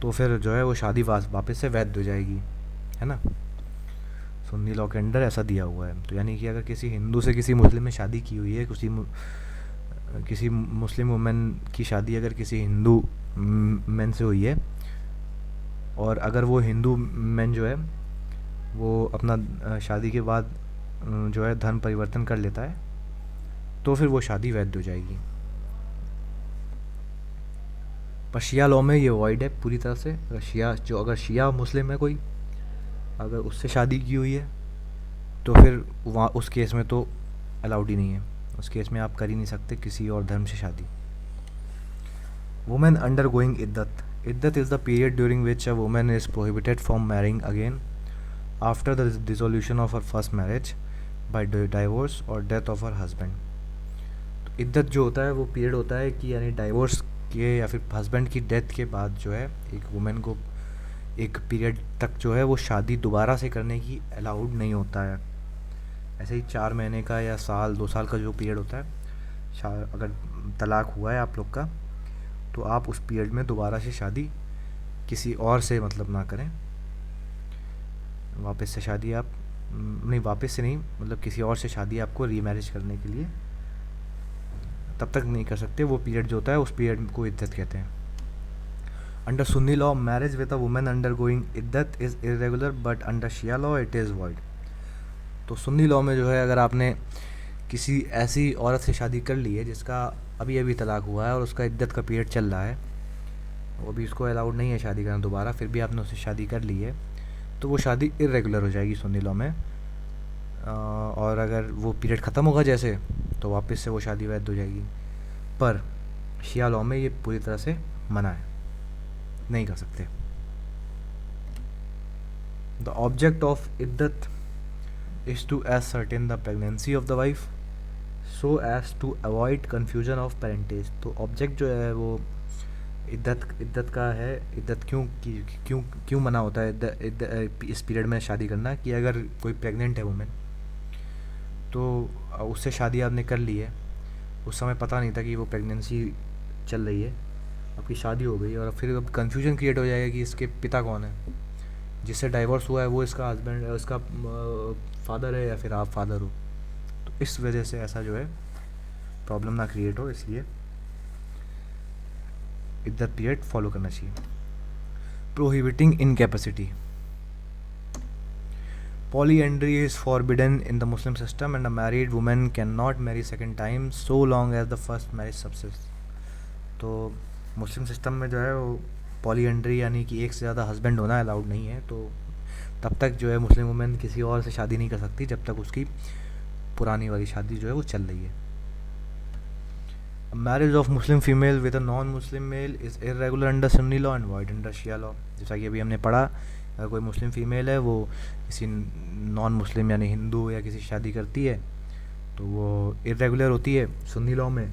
तो फिर जो है वो शादी वापस से वैध हो जाएगी, है ना। सुन्नी लॉ के अंडर ऐसा दिया हुआ है। तो यानी कि अगर किसी हिंदू से किसी मुस्लिम ने शादी की हुई है, किसी मुस्लिम वुमेन की शादी अगर किसी हिंदू मैन से हुई है, और अगर वो हिंदू मैन जो है वो अपना शादी के बाद जो है धर्म परिवर्तन कर लेता है तो फिर वो शादी वैध हो जाएगी। पर शिया लॉ में ये वॉइड है पूरी तरह से। अगर शिया मुस्लिम है कोई, अगर उससे शादी की हुई है तो फिर वहाँ उस केस में तो अलाउड ही नहीं है, उस केस में आप कर ही नहीं सकते किसी और धर्म से शादी। वुमेन अंडर गोइंग इद्दत। इद्दत is the period during which a women is prohibited from marrying again after the dissolution of her first marriage by divorce or death of her husband. तो इद्दत जो होता है वो पीरियड होता है कि यानी डाइवोर्स के या फिर हस्बैंड की डेथ के बाद जो है एक वुमेन को एक पीरियड तक जो है वो शादी दोबारा से करने की अलाउड नहीं होता है। ऐसे ही 4 महीने का या साल 2 साल का जो पीरियड होता है, अगर तलाक हुआ है आप लोग का तो आप उस पीरियड में दोबारा से शादी किसी और से मतलब ना करें। वापस से शादी आप नहीं, वापस से नहीं, मतलब किसी और से शादी आपको रीमैरिज करने के लिए तब तक नहीं कर सकते। वो पीरियड जो होता है उस पीरियड को इद्दत कहते हैं। Under Sunni law marriage with a women undergoing इद्दत is irregular but under Shia law it is void. तो सुन्नी लॉ में जो है अगर आपने किसी ऐसी औरत से शादी कर ली है जिसका अभी अभी तलाक हुआ है और उसका इद्दत का पीरियड चल रहा है, वो भी उसको अलाउड नहीं है शादी करना दोबारा, फिर भी आपने उससे शादी कर ली है तो वो शादी इरेगुलर हो जाएगी सुन्नी लॉ में। और अगर वो पीरियड ख़त्म होगा जैसे तो वापस से वो शादी वैध हो जाएगी। पर शिया लॉ में ये पूरी तरह से मना है, नहीं कर सकते। द ऑब्जेक्ट ऑफ इद्दत is to ascertain the pregnancy of the wife so as to avoid confusion of parentage. तो ऑब्जेक्ट जो है वो इद्दत का है। इद्दत क्यों मना होता है इस पीरियड में शादी करना, कि अगर कोई प्रेग्नेंट है वुमेन तो उससे शादी आपने कर ली है, उस समय पता नहीं था कि वो प्रेगनेंसी चल रही है, आपकी शादी हो गई और फिर अब कन्फ्यूजन क्रिएट हो जाएगा कि इसके पिता कौन है, जिससे डाइवोर्स हुआ है वो इसका हस्बैंड, इसका फादर है या फिर आप फादर हो। तो इस वजह से ऐसा जो है प्रॉब्लम ना क्रिएट हो, इसलिए इद्दत पीरियड फॉलो करना चाहिए। Prohibiting incapacity. Polyandry is forbidden in the Muslim system and a married woman cannot marry second time so long as the first marriage subsists। तो मुस्लिम सिस्टम में जो है वो पॉलीएंड्री यानी कि एक से ज़्यादा हस्बैंड होना अलाउड नहीं है। तो तब तक जो है मुस्लिम वुमेन किसी और से शादी नहीं कर सकती जब तक उसकी पुरानी वाली शादी जो है वो चल रही है। Marriage of Muslim female with a non Muslim male is irregular under Sunni law and void under Shia law. जैसा कि अभी हमने पढ़ा, अगर कोई मुस्लिम फ़ीमेल है वो किसी नॉन मुस्लिम यानी हिंदू या किसी शादी करती है तो वो इरेगुलर होती है सुन्नी लॉ में,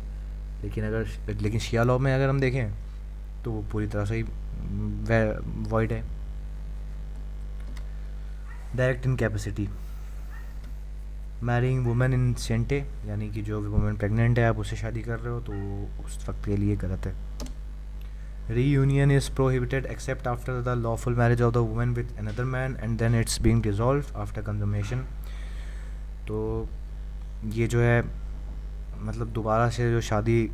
लेकिन शिया लॉ में अगर हम देखें तो वो पूरी तरह से ही वॉइड है। Direct incapacity, marrying women in सेंटे, यानी कि जो भी वुमेन प्रेग्नेंट है आप उससे शादी कर रहे हो तो उस वक्त के लिए गलत है। Reunion is prohibited except after the lawful marriage of the women with another man and then its being dissolve after consummation. तो ये जो है मतलब दोबारा से जो शादी,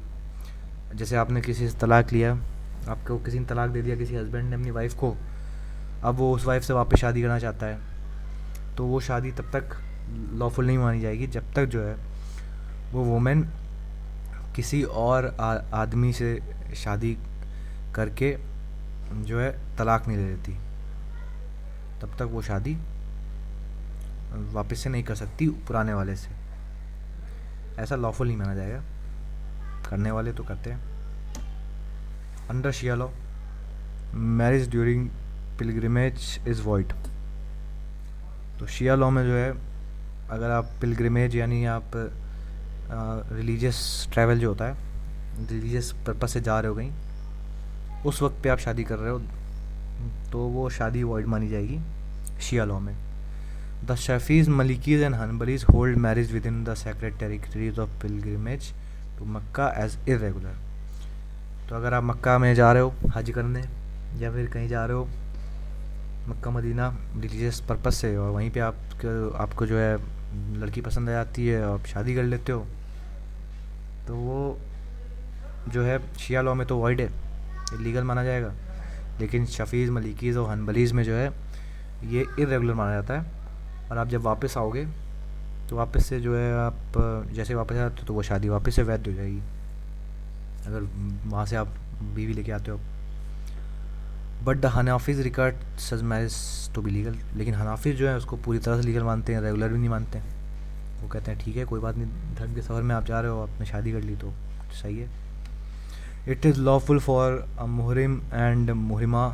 जैसे आपने किसी से तलाक लिया, आपको किसी ने तलाक दे दिया, किसी हस्बैंड ने अपनी वाइफ को, अब वो उस वाइफ से वापस शादी करना चाहता है, तो वो शादी तब तक लॉफुल नहीं मानी जाएगी जब तक जो है वो वुमेन किसी और आदमी से शादी करके जो है तलाक नहीं ले लेती, तब तक वो शादी वापस से नहीं कर सकती पुराने वाले से, ऐसा लॉफुल नहीं माना जाएगा। करने वाले तो करते हैं। Under Shia law marriage during pilgrimage is void. तो शिया लॉ में जो है अगर आप पिलग्रिमेज यानी आप रिलीजियस ट्रैवल जो होता है, रिलीजियस पर्पस से जा रहे हो कहीं, उस वक्त पे आप शादी कर रहे हो तो वो शादी वॉइड मानी जाएगी शिया लॉ में। The Shafis, Malikis and Hanbalis hold marriage within the sacred territories of pilgrimage to Mecca as irregular. तो अगर आप मक्का में जा रहे हो हज करने या फिर कहीं जा रहे हो मक्का मदीना रिलीजियस पर्पस से, और वहीं पे आपको जो है लड़की पसंद आ जाती है और आप शादी कर लेते हो, तो वो जो है शिया लॉ में तो वॉइड है, इलीगल माना जाएगा। लेकिन शफीज़, मलिकीज़ और हनबलीज़ में जो है ये इरेगुलर माना जाता है। और आप जब वापस आओगे तो वापस से जो है आप जैसे वापस आते हो तो वो शादी वापस से वैध हो जाएगी, अगर वहाँ से आप बीवी लेके आते हो। But the Hanafis regard such marriage to be legal. लेकिन हनाफीज़ जो है उसको पूरी तरह से लीगल मानते हैं, रेगुलर भी नहीं मानते हैं। वो कहते हैं ठीक है कोई बात नहीं, धर्म के सफ़र में आप जा रहे हो, आपने शादी कर ली तो सही है। It is lawful for a मुहरिम एंड मुहरिमा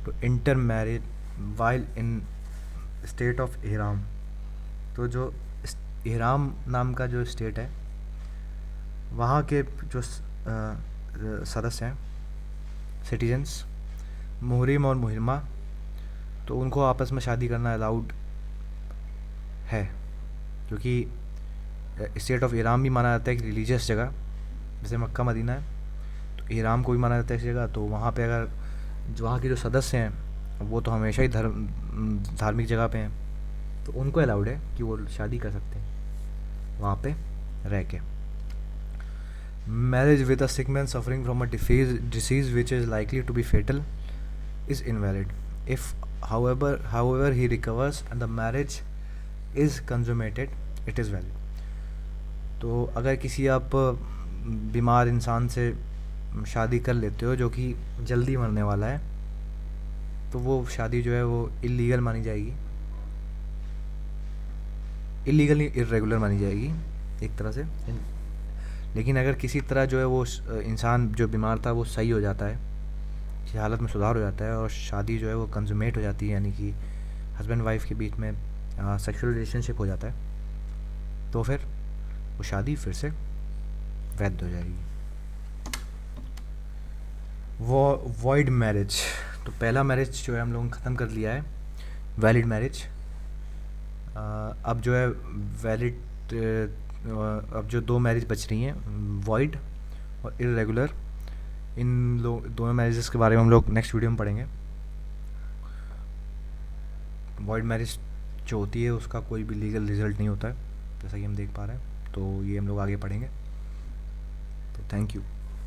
to enter marriage while in state of इहराम। तो जो इहराम नाम का जो स्टेट है वहाँ के जो सदस्य हैं, सिटीजन्स, मुहरिम और मुहरिमा, तो उनको आपस में शादी करना अलाउड है, क्योंकि स्टेट ऑफ इहराम भी माना जाता है एक रिलीजियस जगह, जैसे मक्का मदीना है तो इहराम को भी माना जाता है इस जगह। तो वहाँ पे अगर जो वहाँ के जो सदस्य हैं वो तो हमेशा ही धार्मिक जगह पे हैं, तो उनको अलाउड है कि वो शादी कर सकते हैं वहाँ पे रह के। Marriage with a sick man suffering from a disease which is likely to be fatal is invalid if however he recovers and the marriage is consummated it is valid। तो अगर किसी आप बीमार इंसान से शादी कर लेते हो जो कि जल्दी मरने वाला है, तो वो शादी जो है वो इलीगल मानी जाएगी, इलीगल नहीं इरेगुलर मानी जाएगी एक तरह से। लेकिन अगर किसी तरह जो है वो इंसान जो बीमार था वो सही हो जाता है, की हालत में सुधार हो जाता है और शादी जो है वो कंजुमेट हो जाती है, यानी कि हस्बैंड वाइफ के बीच में सेक्सुअल रिलेशनशिप हो जाता है, तो फिर वो शादी फिर से वैध हो जाएगी। वो वॉइड मैरिज, तो पहला मैरिज जो है हम लोगों ने ख़त्म कर लिया है, वैलिड मैरिज। अब जो है वैलिड, अब जो दो मैरिज बच रही हैं, वॉइड और इरेगुलर, इन दोनों मैरिजेस के बारे में हम लोग नेक्स्ट वीडियो में पढ़ेंगे। वॉइड मैरिज जो होती है उसका कोई भी लीगल रिजल्ट नहीं होता है, जैसा कि हम देख पा रहे हैं, तो ये हम लोग आगे पढ़ेंगे। तो थैंक यू।